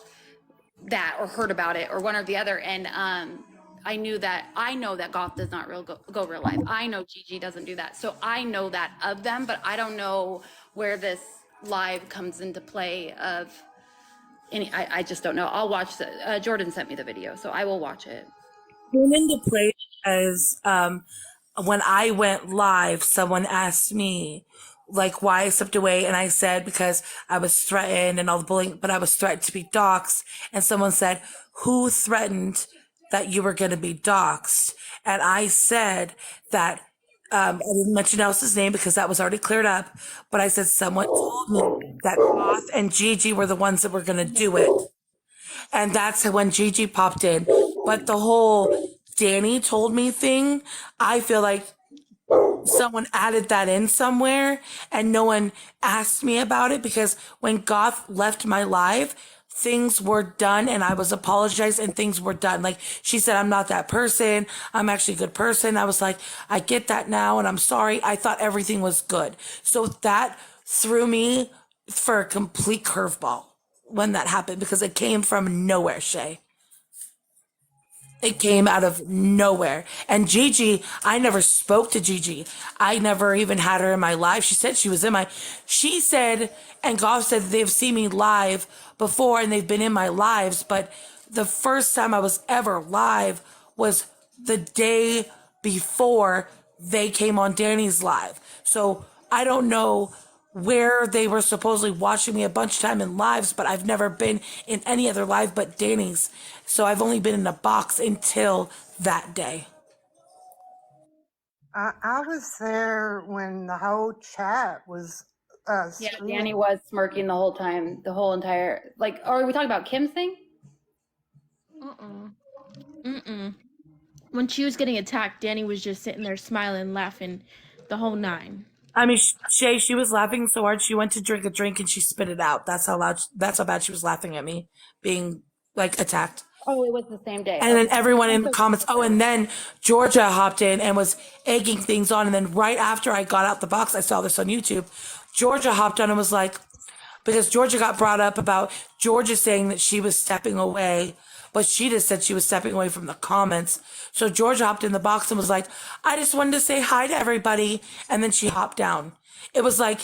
that or heard about it or one or the other, and I know that Goth does not go real life. I know Gigi doesn't do that, so I know that of them, but I don't know where this live comes into play of any. I just don't know. I'll watch the. Jordan sent me the video, so I will watch it.
Came into play because when I went live, someone asked me like why I stepped away, and I said because I was threatened and all the bullying, but I was threatened to be doxxed, and someone said, "Who threatened that you were going to be doxxed?" And I said that I didn't mention Elsa's name because that was already cleared up, but I said someone told me that Goth and Gigi were the ones that were going to do it. And that's when Gigi popped in. But the whole Danny told me thing, I feel like someone added that in somewhere and no one asked me about it because when Goth left my live, things were done and I was apologized and things were done. Like she said, I'm not that person. I'm actually a good person. I was like, I get that now and I'm sorry. I thought everything was good. So that threw me for a complete curveball when that happened because it came from nowhere, Shay. It came out of nowhere. And Gigi, I never spoke to Gigi. I never even had her in my live. She said she was in my, she said, and Goff said they've seen me live before and they've been in my lives. But the first time I was ever live was the day before they came on Danny's live. So I don't know where they were supposedly watching me a bunch of time in lives, but I've never been in any other live but Danny's. So I've only been in a box until that day.
I was there when the whole chat was.
Yeah, Danny was smirking the whole time, the whole entire, like, are we talking about Kim's thing?
When she was getting attacked, Danny was just sitting there smiling, laughing, the whole nine.
I mean, Shay, she was laughing so hard she went to drink a drink and she spit it out. That's how bad she was laughing at me being like attacked.
Oh, it was the same day.
And then everyone in the comments, oh, and then Georgia hopped in and was egging things on. And then right after I got out the box, I saw this on YouTube. Georgia hopped on and was like, because Georgia got brought up about Georgia saying that she was stepping away, but she just said she was stepping away from the comments. So Georgia hopped in the box and was like, I just wanted to say hi to everybody. And then she hopped down. It was like,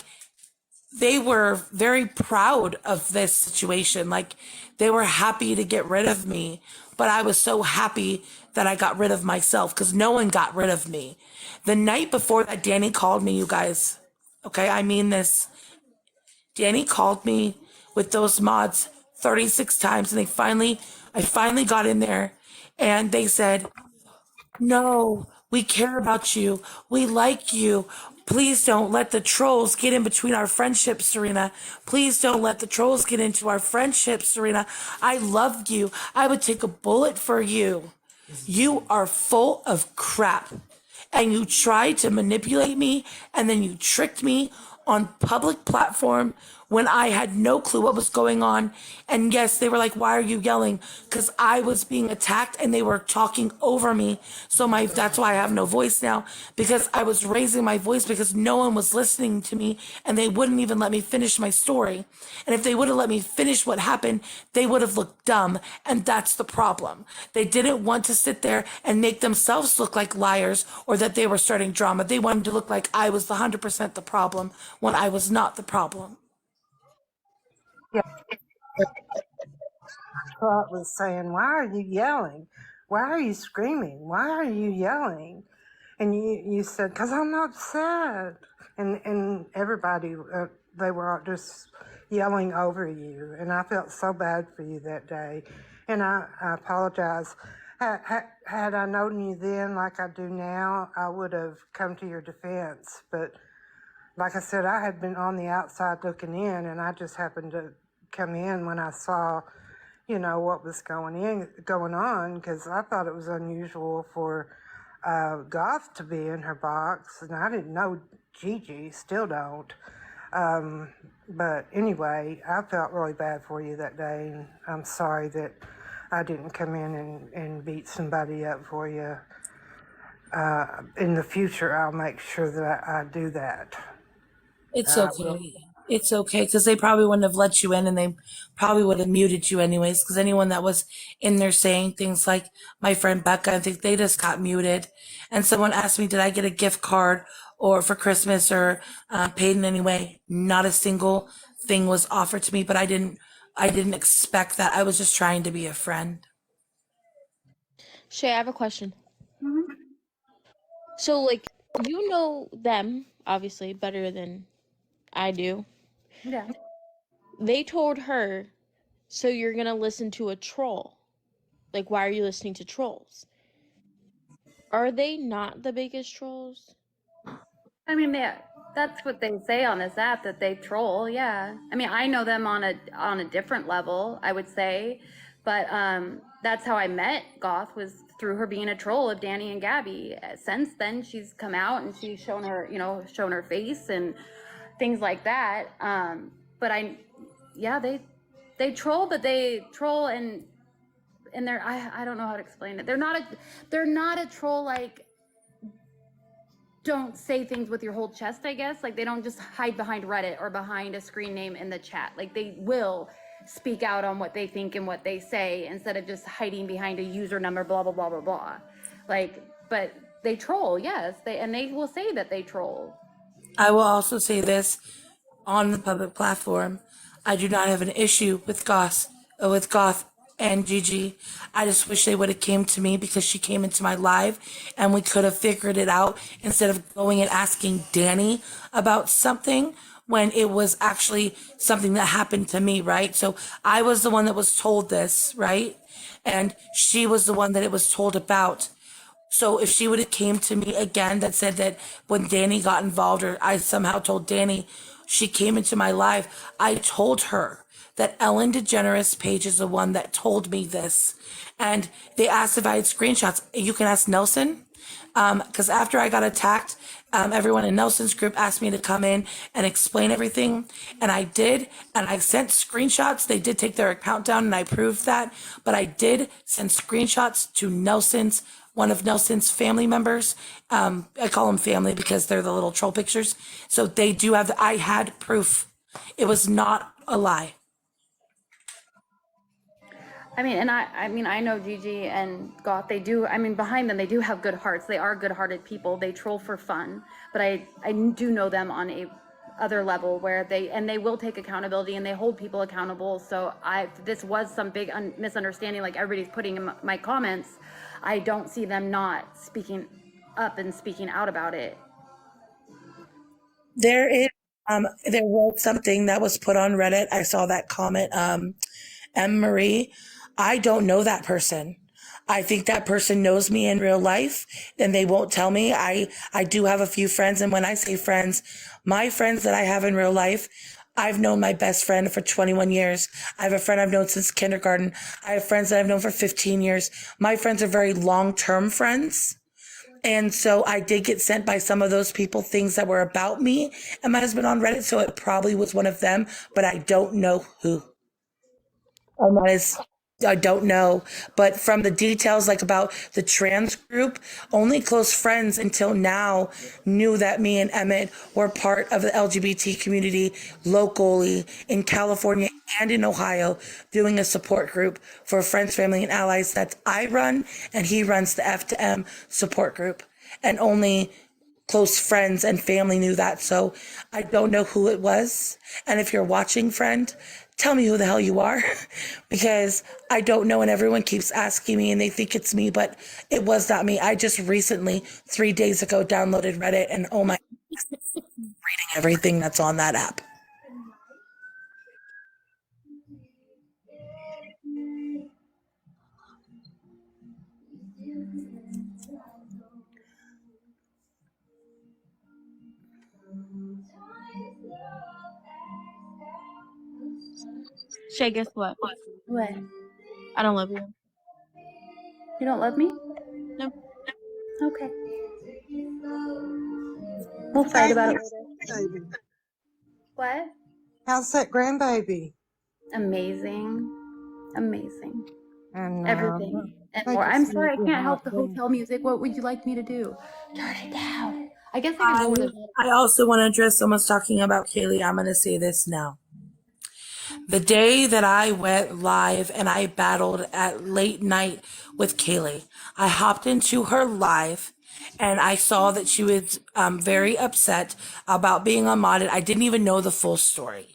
they were very proud of this situation. Like they were happy to get rid of me, but I was so happy that I got rid of myself because no one got rid of me. The night before that, Danny called me, you guys. Okay, I mean this. Danny called me with those mods 36 times and I finally got in there and they said, no, we care about you. We like you. Please don't let the trolls get in between our friendship, Serena. Please don't let the trolls get into our friendship, Serena. I love you. I would take a bullet for you. You are full of crap. And you tried to manipulate me and then you tricked me on public platform when I had no clue what was going on. And yes, they were like, why are you yelling? Because I was being attacked and they were talking over me. So that's why I have no voice now, because I was raising my voice because no one was listening to me and they wouldn't even let me finish my story. And if they would have let me finish what happened, they would have looked dumb. And that's the problem. They didn't want to sit there and make themselves look like liars or that they were starting drama. They wanted to look like I was the 100% the problem when I was not the problem.
Yeah. Trot was saying, why are you yelling? Why are you screaming? Why are you yelling? And you said, because I'm upset. And everybody, they were all just yelling over you. And I felt so bad for you that day. And I apologize. Had I known you then like I do now, I would have come to your defense. But like I said, I had been on the outside looking in, and I just happened to come in when I saw you know, what was going on, because I thought it was unusual for Goth to be in her box, and I didn't know Gigi, still don't. But anyway, I felt really bad for you that day, and I'm sorry that I didn't come in and beat somebody up for you. In the future, I'll make sure that I do that.
It's
I will.
okay. It's okay because they probably wouldn't have let you in and they probably would have muted you anyways. Because anyone that was in there saying things like my friend Becca, I think they just got muted. And someone asked me, did I get a gift card or for Christmas or paid in any way? Not a single thing was offered to me, but I didn't expect that. I was just trying to be a friend.
Shay, I have a question.
Mhm.
So, like, you know them, obviously, better than I do.
Yeah.
They told her, so you're gonna listen to a troll. Like, why are you listening to trolls? Are they not the biggest trolls?
I mean, that's what they say on this app, that they troll. Yeah. I mean, I know them on a different level, I would say, but that's how I met Goth, was through her being a troll of Danny and Gabby. Since then, she's come out and she's shown her face and things like that. But yeah, they troll, but they troll and they're I don't know how to explain it. They're not a troll like, don't say things with your whole chest, I guess. Like, they don't just hide behind Reddit or behind a screen name in the chat. Like, they will speak out on what they think and what they say instead of just hiding behind a user number, blah, blah, blah, blah, blah. Like, but they troll, yes. They will say that they troll.
I will also say this on the public platform. I do not have an issue with Goth and Gigi. I just wish they would have came to me because she came into my live and we could have figured it out instead of going and asking Danny about something when it was actually something that happened to me, right? So I was the one that was told this, right? And she was the one that it was told about. So if she would have came to me again that said that when Danny got involved or I somehow told Danny, she came into my life, I told her that Ellen DeGeneres page is the one that told me this. And they asked if I had screenshots. You can ask Nelson. Because after I got attacked, everyone in Nelson's group asked me to come in and explain everything. And I did. And I sent screenshots. They did take their account down and I proved that. But I did send screenshots to one of Nelson's family members. I call them family because they're the little troll pictures. So they do have, I had proof. It was not a lie.
I mean, and I know Gigi and Goth, they do, I mean, behind them, they do have good hearts. They are good-hearted people. They troll for fun. But I do know them on a other level where they will take accountability and they hold people accountable. So this was some big misunderstanding, like everybody's putting in my comments. I don't see them not speaking up and speaking out about it.
There is, there was something that was put on Reddit. I saw that comment, M. Marie. I don't know that person. I think that person knows me in real life and they won't tell me. I do have a few friends. And when I say friends, my friends that I have in real life, I've known my best friend for 21 years. I have a friend I've known since kindergarten. I have friends that I've known for 15 years. My friends are very long-term friends. And so I did get sent by some of those people things that were about me and my husband on Reddit. So it probably was one of them, but I don't know who. I don't know. But from the details, like about the trans group, only close friends until now knew that me and Emmett were part of the LGBT community locally in California and in Ohio, doing a support group for friends, family, and allies that I run, and he runs the F to M support group. And only close friends and family knew that. So I don't know who it was. And if you're watching, friend, tell me who the hell you are because I don't know. And everyone keeps asking me and they think it's me, but it was not me. I just recently, 3 days ago, downloaded Reddit and oh my, reading everything that's on that app.
Shay, guess what?
What?
I don't love you.
You don't love me?
No.
Okay. We'll fight about it later.
Baby.
What?
How's that grandbaby?
Amazing. Amazing.
And
Everything and
I
more.
just
I'm
need
sorry I
you
can't help
out
the
there.
hotel music. What would you like me to do? Turn it down. I guess I could go with it.
I also want to address someone's talking about Kaylee. I'm going to say this now. The day that I went live and I battled at late night with Kaylee, I hopped into her live and I saw that she was very upset about being unmodded. I didn't even know the full story.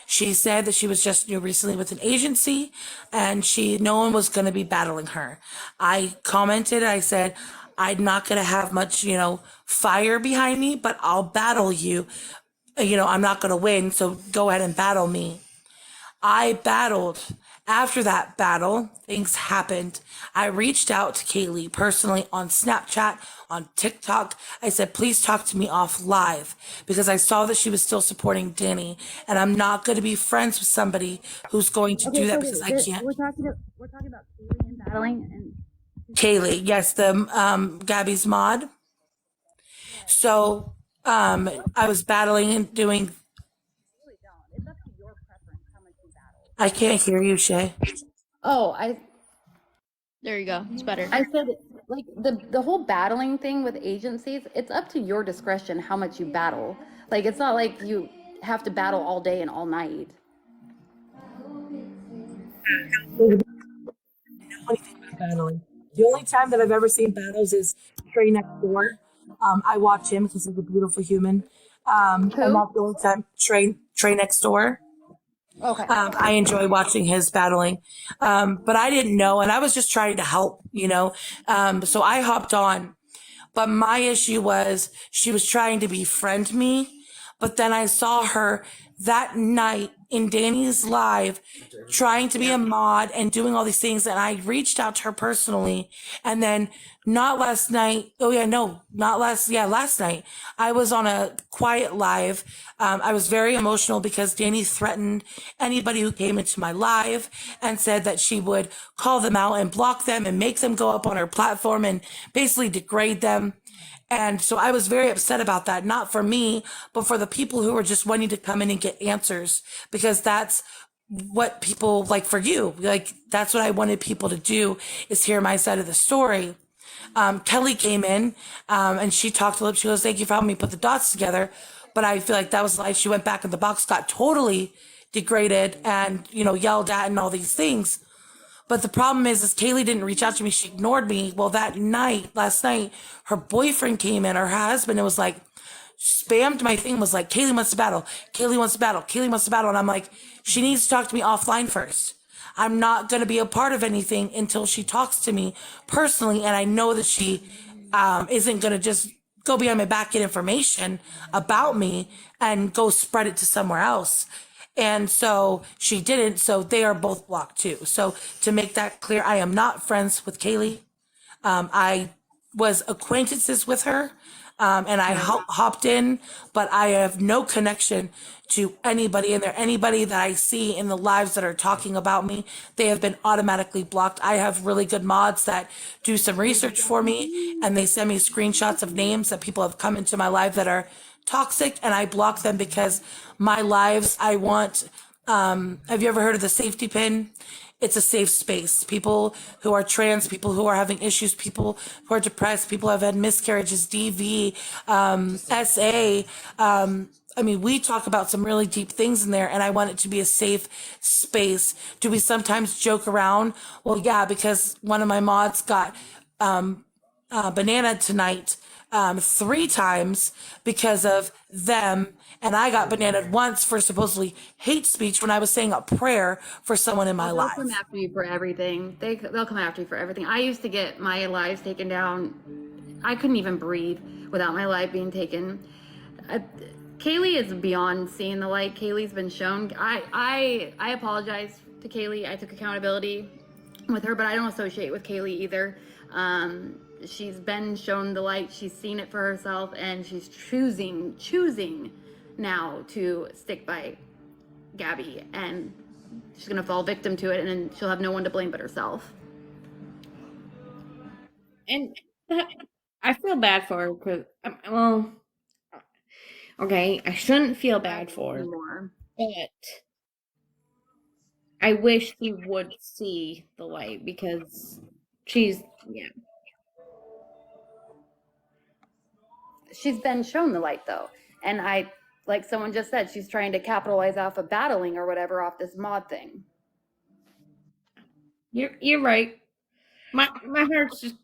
She said that she was just new recently with an agency and no one was going to be battling her. I commented, I said, I'm not going to have much, fire behind me, but I'll battle you. I'm not going to win, so go ahead and battle me. I battled. After that battle, things happened. I reached out to Kaylee personally on Snapchat, on TikTok. I said, please talk to me off live because I saw that she was still supporting Danny. And I'm not going to be friends with somebody who's going to do that because I can't.
We're talking about Kaylee and battling and
Kaylee, yes, the Gabby's mod. So I was battling and doing.
it's up to your preference how much you battle.
I can't hear you, Shay.
Oh,
There you go. It's better.
I said like the whole battling thing with agencies, it's up to your discretion how much you battle. Like it's not like you have to battle all day and all night.
Anything about battling. The only time that I've ever seen battles is Trey Next Door. I watch him because he's a beautiful human. And
Who?
that's the only time Trey Next Door.
Okay.
I enjoy watching his battling. But I didn't know, and I was just trying to help, so I hopped on. But my issue was she was trying to befriend me, but then I saw her that night in Danny's live trying to be a mod and doing all these things. And I reached out to her personally. And then not last night. Oh yeah, no, not last. Yeah, last night I was on a quiet live. I was very emotional because Danny threatened anybody who came into my live and said that she would call them out and block them and make them go up on her platform and basically degrade them. And so I was very upset about that, not for me, but for the people who were just wanting to come in and get answers, because that's what people like for you. Like, that's what I wanted people to do, is hear my side of the story. Kelly came in and she talked a little. She goes, thank you for helping me put the dots together. But I feel like that was like she went back in the box, got totally degraded and, yelled at and all these things. But the problem is Kaylee didn't reach out to me. She ignored me. Well, last night, her boyfriend came in, or her husband, and was like, spammed my thing, was like, Kaylee wants to battle. Kaylee wants to battle. Kaylee wants to battle. And I'm like, she needs to talk to me offline first. I'm not going to be a part of anything until she talks to me personally. And I know that she isn't going to just go behind my back, get information about me and go spread it to somewhere else. And so she didn't. So they are both blocked too. So to make that clear, I am not friends with Kaylee. I was acquaintances with her, and I hopped in, but I have no connection to anybody in there. Anybody that I see in the lives that are talking about me, they have been automatically blocked. I have really good mods that do some research for me, and they send me screenshots of names that people have come into my live that are toxic, and I block them because my lives, I want, have you ever heard of the safety pin? It's a safe space. People who are trans, people who are having issues, people who are depressed, people who have had miscarriages, DV, SA. We talk about some really deep things in there, and I want it to be a safe space. Do we sometimes joke around? Well, yeah, because one of my mods got banana tonight 3 times because of them. And I got bananaed once for supposedly hate speech when I was saying a prayer for someone in my
They'll
life.
come after you for everything. They'll come after you for everything. I used to get my lives taken down. I couldn't even breathe without my life being taken. Kaylee is beyond seeing the light. Kaylee's been shown. I apologize to Kaylee. I took accountability with her, but I don't associate with Kaylee either. She's been shown the light. She's seen it for herself, and she's choosing now to stick by Gabby. And She's gonna fall victim to it, and then she'll have no one to blame but herself.
And I feel bad for her because, well, okay, I shouldn't feel bad for her,
More.
but I wish she would see the light because she's, yeah.
She's been shown the light though, and like someone just said, she's trying to capitalize off of battling or whatever off this mod thing.
You're right. My heart's just.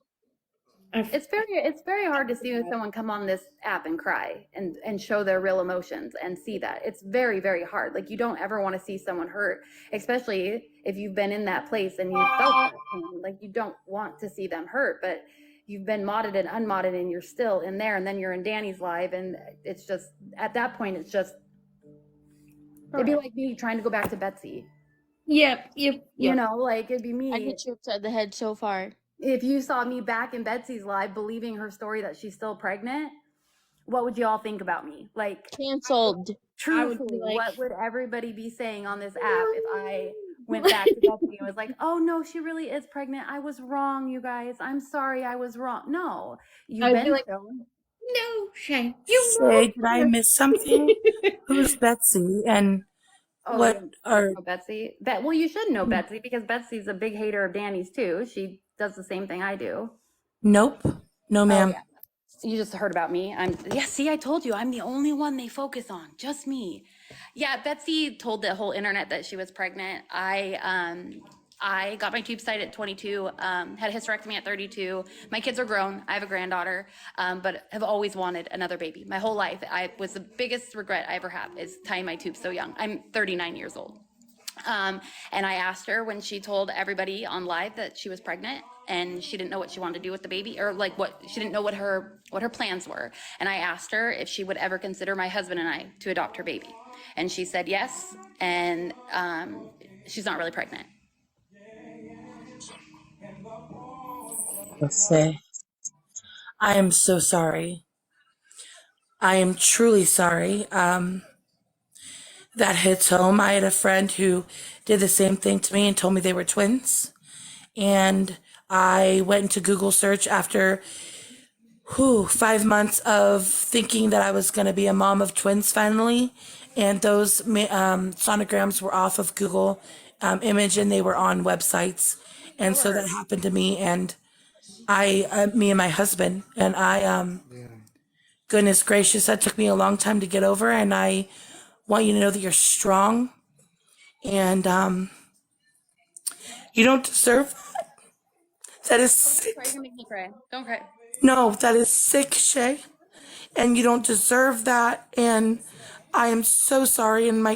It's very hard to see someone come on this app and cry and show their real emotions and see that. It's very, very hard. Like, you don't ever want to see someone hurt, especially if you've been in that place and you felt that pain. Like, you don't want to see them hurt, but you've been modded and unmodded and you're still in there, and then you're in Danny's live, and it's just, at that point, it's just, it'd be like me trying to go back to Betsy.
Yep.
You know, like, it'd be me.
I get you upside the head so far.
If you saw me back in Betsy's live believing her story that she's still pregnant, what would you all think about me? Like,
Canceled.
truthfully,
like-
what would everybody be saying on this app if I went back to Betsy and was like, oh no, she really is pregnant. I was wrong, you guys. I'm sorry, I was wrong. No, you've
I'd be
been
like,
shown.
No, Shay.
Shay, did I miss something? Who's Betsy? And
Oh,
what
you
are
know Betsy? Well, you should know Betsy because Betsy's a big hater of Danny's too. She does the same thing I do.
Nope. No, ma'am.
Oh, yeah. You just heard about me. See, I told you, I'm the only one they focus on, just me. Yeah, Betsy told the whole internet that she was pregnant. I got my tubes tied at 22, had a hysterectomy at 32. My kids are grown. I have a granddaughter, but have always wanted another baby. My whole life, I was the biggest regret I ever have is tying my tubes so young. I'm 39 years old. And I asked her when she told everybody on live that she was pregnant and she didn't know what she wanted to do with the baby, or like she didn't know what her plans were. And I asked her if she would ever consider my husband and I to adopt her baby. And she said yes. And she's not really pregnant.
Let's say. I am so sorry. I am truly sorry. That hits home. I had a friend who did the same thing to me and told me they were twins. And I went into Google search after 5 months of thinking that I was going to be a mom of twins finally. And those sonograms were off of Google image and they were on websites. And so that happened to me. And me and my husband, and goodness gracious, that took me a long time to get over. And I want you to know that you're strong, and you don't deserve that. That is sick.
You're gonna make me cry. Don't cry.
No, that is sick, Shay, and you don't deserve that. And I am so sorry. And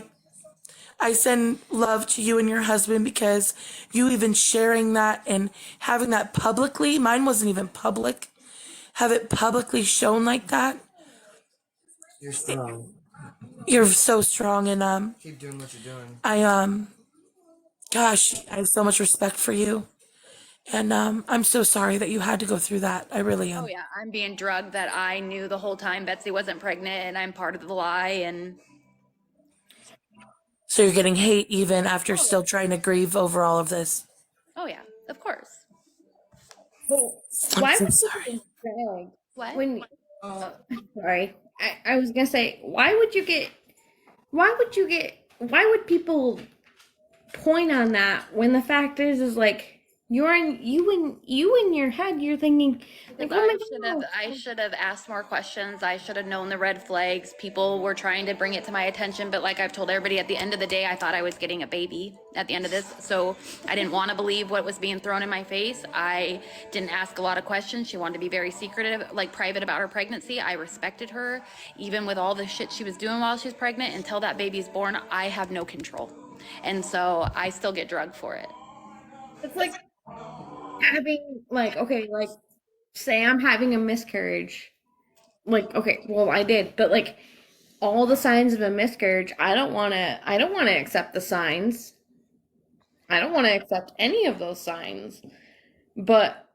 I send love to you and your husband because you even sharing that and having that publicly, mine wasn't even public, have it publicly shown like that.
You're strong.
You're so strong. And
Keep doing what you're doing.
gosh, I have so much respect for you. And I'm so sorry that you had to go through that. I really am.
Oh yeah, I'm being drugged that I knew the whole time Betsy wasn't pregnant and I'm part of the lie. And
So you're getting hate even after still trying to grieve over all of this.
oh yeah, of course.
I'm
Why
so
would
sorry.
you get dragged
What?
when? Sorry, I was gonna say, why would people point on that when the fact is like you in your head you're thinking like, oh my God.
I should have asked more questions. I should have known the red flags. People were trying to bring it to my attention, but like I've told everybody, at the end of the day, I thought I was getting a baby at the end of this. So I didn't want to believe what was being thrown in my face. I didn't ask a lot of questions. She wanted to be very secretive, like private about her pregnancy. I respected her, even with all the shit she was doing while she was pregnant. Until that baby's born, I have no control. And so I still get drugged for it.
It's like having like, okay, like say I'm having a miscarriage. Like, okay, well I did, but like all the signs of a miscarriage, I don't wanna accept the signs. I don't wanna accept any of those signs. But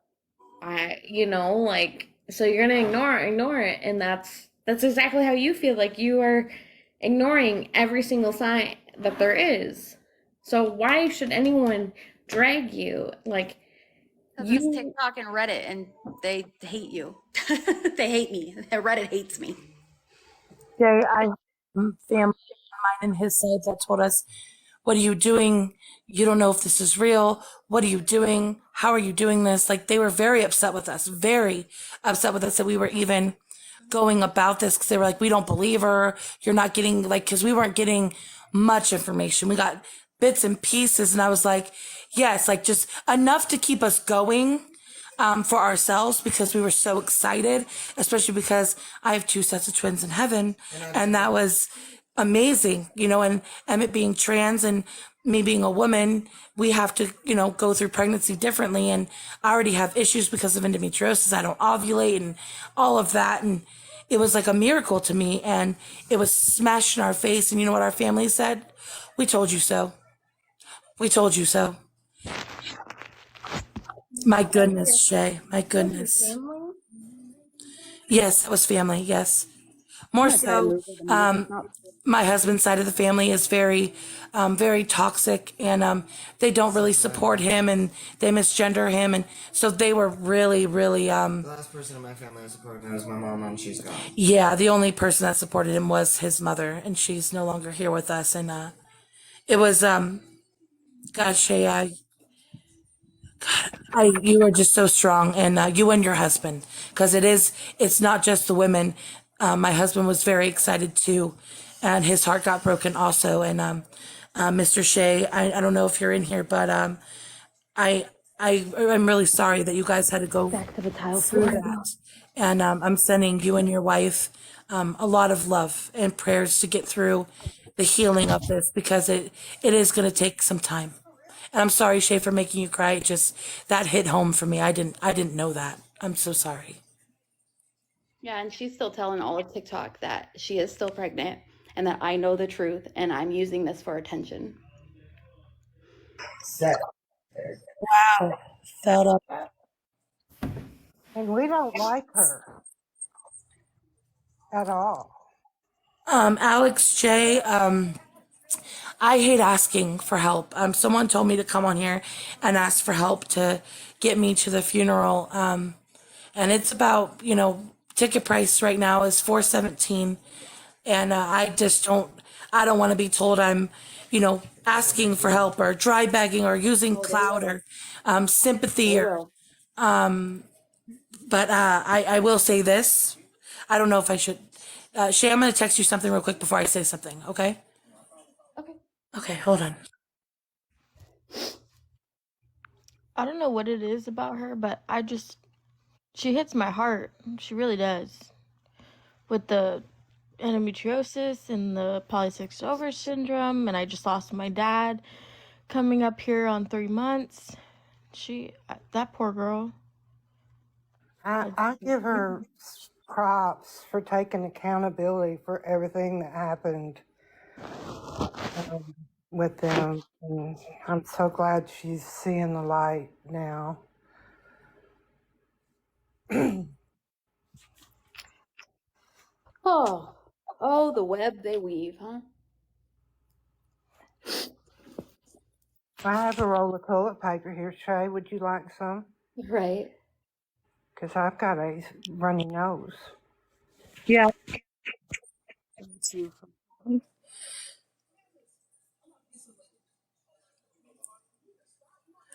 like so you're gonna ignore it, and that's exactly how you feel. Like you are ignoring every single sign that there is. So why should anyone drag you? Like,
Because it's
you,
TikTok and Reddit, and they hate you. They hate me. Reddit hates me.
Jay, I family of mine and his side that told us, "What are you doing? You don't know if this is real. What are you doing? How are you doing this?" Like they were very upset with us, very upset with us that we were even going about this because they were like, "We don't believe her. You're not getting like," because we weren't getting much information. We got bits and pieces, and I was like, "Yes, like just enough to keep us going." For ourselves because we were so excited, especially because I have two sets of twins in heaven, and that was amazing, you know. And Emmett being trans and me being a woman, we have to, you know, go through pregnancy differently. And I already have issues because of endometriosis. I don't ovulate and all of that. And it was like a miracle to me. And it was smashed in our face. And you know what our family said? We told you so. We told you so. My goodness, Shay. My goodness.
family?
Yes, that was family. Yes. More so, my husband's side of the family is very, very toxic, and they don't really support him, and they misgender him, and so they were really, really,
The last person in my family that supported me was my mom, and she's gone.
yeah. The only person that supported him was his mother, and she's no longer here with us. And it was, gosh, Shay, you are just so strong, and you and your husband, because it's not just the women. My husband was very excited too, and his heart got broken also. And Mr. Shea, I don't know if you're in here, but I'm really sorry that you guys had to go through that. And I'm sending you and your wife a lot of love and prayers to get through the healing of this because it is going to take some time. And I'm sorry, Shay, for making you cry. It just that hit home for me. I didn't know that. I'm so sorry.
Yeah, and she's still telling all of TikTok that she is still pregnant and that I know the truth and I'm using this for attention.
Set.
Wow. Felt up.
And we don't like her at all.
Alex J. I hate asking for help. Someone told me to come on here and ask for help to get me to the funeral. And it's about, you know, ticket price right now is $417, and I don't want to be told I'm, you know, asking for help or dry begging or using clout or sympathy or. But I will say this. I don't know if I should. Shay, I'm going to text you something real quick before I say something. Okay.
Okay.
Okay. Hold on.
I don't know what it is about her, but she hits my heart. She really does. With the endometriosis and the polycystic ovary syndrome, and I just lost my dad coming up here on 3 months. That poor girl.
I give her props for taking accountability for everything that happened with them. And I'm so glad she's seeing the light now.
Oh, the web they weave, huh?
I have a roll of toilet paper here, Shay. Would you like some?
Right.
Because I've got a runny nose.
Yeah.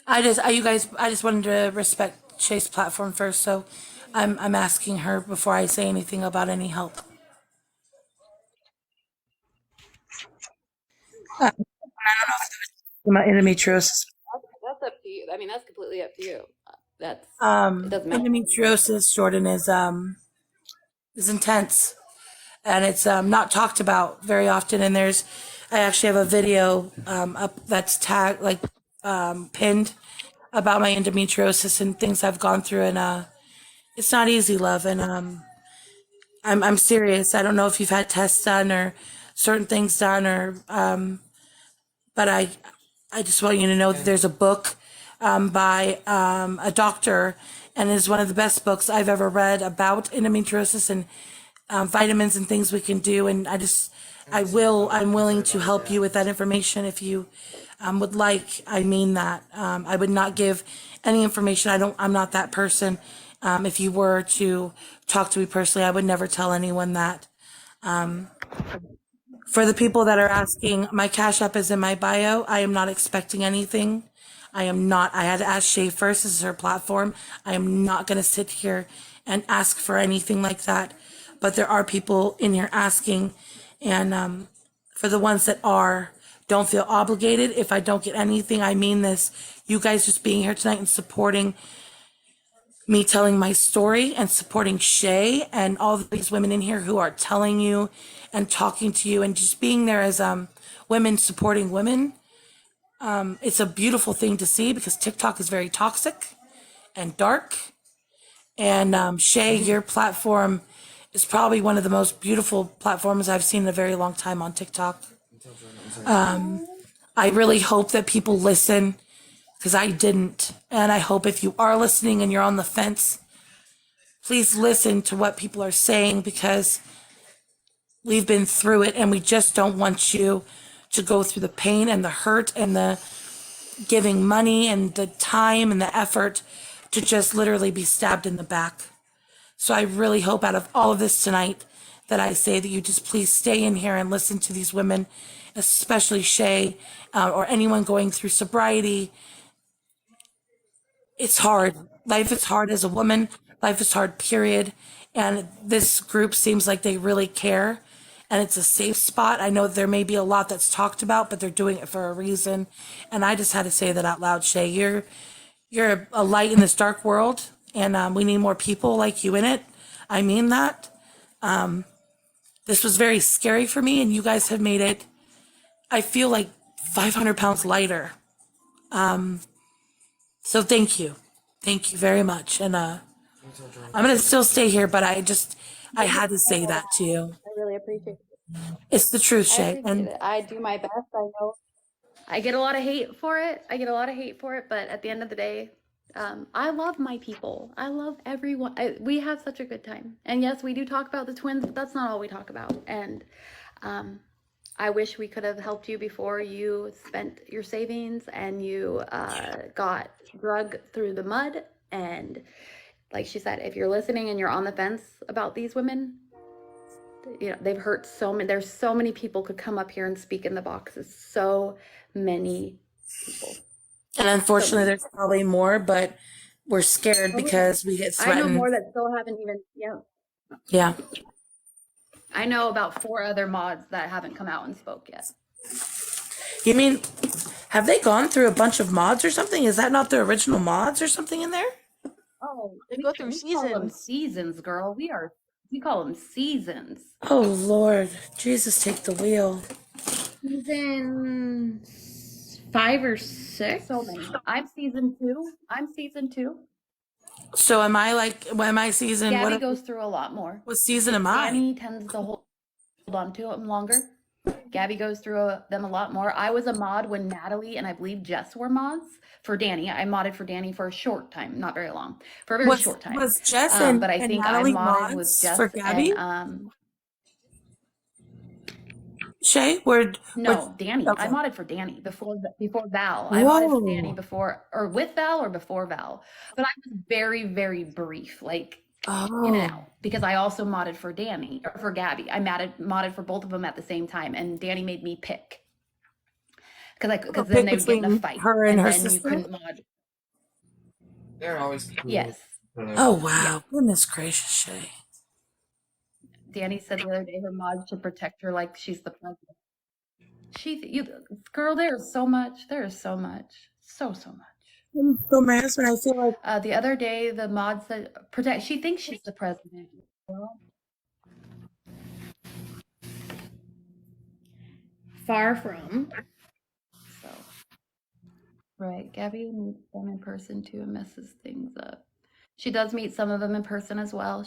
I just wanted to respect Shay's platform first, so I'm asking her before I say anything about any help. My endometriosis.
That's up to you. I mean, that's completely up to you. It doesn't matter.
Endometriosis, Jordan, is intense, and it's not talked about very often. And I actually have a video up that's tagged pinned about my endometriosis and things I've gone through, and it's not easy, love. And I'm serious. I don't know if you've had tests done or certain things done, or but I just want you to know that there's a book by a doctor, and is one of the best books I've ever read about endometriosis and vitamins and things we can do. And I'm willing to help you with that information if you would like, I mean that. I would not give any information. I'm not that person. If you were to talk to me personally, I would never tell anyone that. For the people that are asking, my Cash App is in my bio. I am not expecting anything. I am not. I had to ask Shay first. This is her platform. I am not going to sit here and ask for anything like that. But there are people in here asking. And for the ones that are, don't feel obligated. If I don't get anything, I mean this. You guys just being here tonight and supporting me, telling my story, and supporting Shay and all of these women in here who are telling you and talking to you and just being there as women supporting women. It's a beautiful thing to see because TikTok is very toxic and dark. And Shay, your platform is probably one of the most beautiful platforms I've seen in a very long time on TikTok. I really hope that people listen because I didn't. And I hope if you are listening and you're on the fence, please listen to what people are saying because we've been through it and we just don't want you to go through the pain and the hurt and the giving money and the time and the effort to just literally be stabbed in the back. So I really hope out of all of this tonight that I say that you just please stay in here and listen to these women, especially Shay or anyone going through sobriety. It's hard. Life is hard as a woman. Life is hard, period. And this group seems like they really care. And it's a safe spot. I know there may be a lot that's talked about, but they're doing it for a reason. And I just had to say that out loud, Shay. You're a light in this dark world, and we need more people like you in it. I mean that. This was very scary for me, and you guys have made it, I feel like 500 pounds lighter. So thank you. Thank you very much. And I'm going to still stay here, but I had to say that to you.
I really appreciate it.
It's the truth,
I
Shay.
appreciate
And
it. I do my best. I know.
I get a lot of hate for it. But at the end of the day, I love my people. I love everyone. We have such a good time. And yes, we do talk about the twins, but that's not all we talk about. And I wish we could have helped you before you spent your savings and you got drug through the mud. And like she said, if you're listening and you're on the fence about these women, you know, they've hurt so many. There's so many people could come up here and speak in the boxes. So many people.
And unfortunately, there's probably more, but we're scared because we get
I know
threatened.
more that still haven't even,
Yeah.
I know about 4 other mods that haven't come out and spoke yet.
You mean, have they gone through a bunch of mods or something? Is that not the original mods or something in there?
Oh,
They go through
we call them
seasons.
seasons, girl. We call them seasons.
Oh, Lord. Jesus, take the wheel.
Season 5 or 6.
So many. I'm season 2.
So am I season,
Gabby goes through a lot more.
what season am I?
Danny tends to hold on to them longer. Gabby goes through them a lot more. I was a mod when Natalie and I believe Jess were mods for Danny. I modded for Danny for a short time, not very long, for a very short time.
Was Jess and,
but I
and
think
Natalie
I modded with
mods
Jess
for Gabby?
and
Shay?
no, Danny.
Okay.
I modded for Danny before Val. I modded for Danny
Whoa.
before or with Val or before Val. But I was very, very brief, like in and
Oh.
out, because I also modded for Danny or for Gabby. I modded for both of them at the same time, and Danny made me pick because
Pick
then they would get in a
between
fight,
her and her
then you
sister?
couldn't mod.
They're always
Yes,
Oh, wow. Goodness gracious, Shay.
Danny said the other day her mod should protect her like she's the president. Girl, there's so much. So much.
So my husband, I feel like
The other day, the mod said protect. She thinks she's the president. Well,
Far from.
so right, Gabby meets them in person too and messes things up. She does meet some of them in person as well.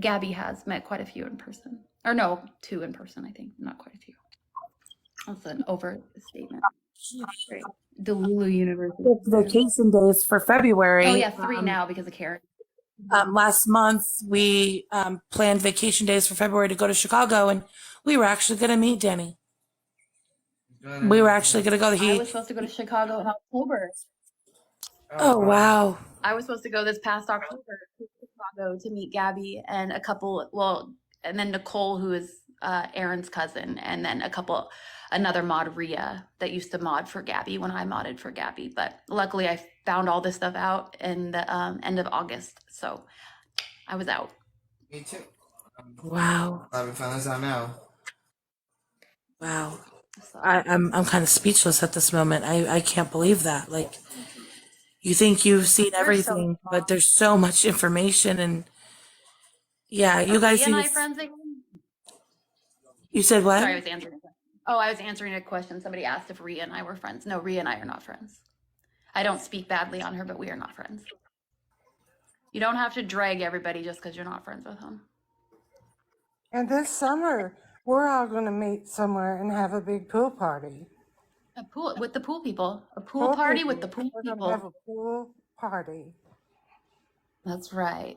Gabby has met quite a few in person. Or no, 2 in person, I think. Not quite a few. That's an overstatement. Right. Delulu University.
it's vacation days for February.
Oh yeah, 3 now because of Karen.
Last month, we planned vacation days for February to go to Chicago, and we were actually going to meet Danny.
Go ahead,
We were
Andy.
actually gonna go.
I was supposed to go to Chicago in October.
Oh wow.
I was supposed to go this past October to Chicago to meet Gabby and a couple, well, and then Nicole, who is Aaron's cousin, and then another mod, Rhea, that used to mod for Gabby when I modded for Gabby. But luckily, I found all this stuff out in the end of August, so I was out.
Me too.
Wow.
Glad we found this out now.
Wow.
So,
I'm kind of speechless at this moment. I can't believe that. Like, you think you've seen
We're so
everything, but there's so much information, and yeah, you
are
guys
Rhea and
need
I
to.
friends again?
You said what?
Sorry, I was answering. I was answering a question. Somebody asked if Rhea and I were friends. No, Rhea and I are not friends. I don't speak badly on her, but we are not friends. You don't have to drag everybody just because you're not friends with them.
And this summer, we're all going to meet somewhere and have a big pool party.
A pool with the pool people. A pool party with the pool
We're going to have
people.
a pool party.
That's right.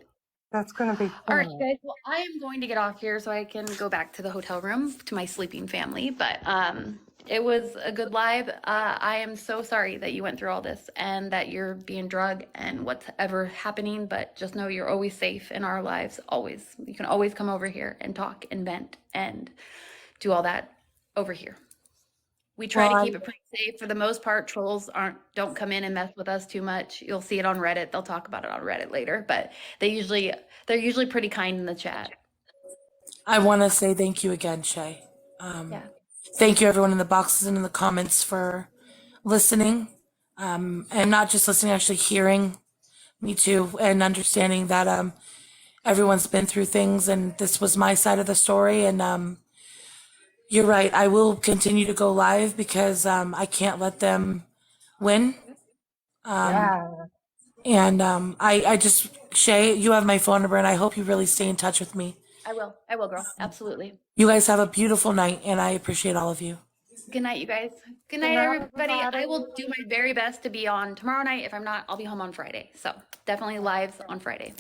That's going to be
All right,
fun.
guys. Well, I am going to get off here so I can go back to the hotel room to my sleeping family. But it was a good live. I am so sorry that you went through all this and that you're being drugged and whatever happening. But just know you're always safe in our lives. Always. You can always come over here and talk and vent and do all that over here. We try to keep it pretty safe. For the most part, trolls don't come in and mess with us too much. You'll see it on Reddit. They'll talk about it on Reddit later, but they're usually pretty kind in the chat.
I want to say thank you again, Shay.
Yeah.
Thank you, everyone in the boxes and in the comments, for listening, and not just listening, actually hearing me too, and understanding that everyone's been through things, and this was my side of the story. And you're right. I will continue to go live because I can't let them win.
Yeah.
And I just, Shay, you have my phone number, and I hope you really stay in touch with me.
I will, girl. Absolutely.
You guys have a beautiful night, and I appreciate all of you.
Good night, you guys. Good night, everybody. I will do my very best to be on tomorrow night. If I'm not, I'll be home on Friday. So definitely lives on Friday.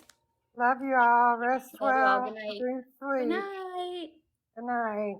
Love you all. Rest
Love you all.
well.
Good night.
Drink
Good
sweet.
night.
Good night.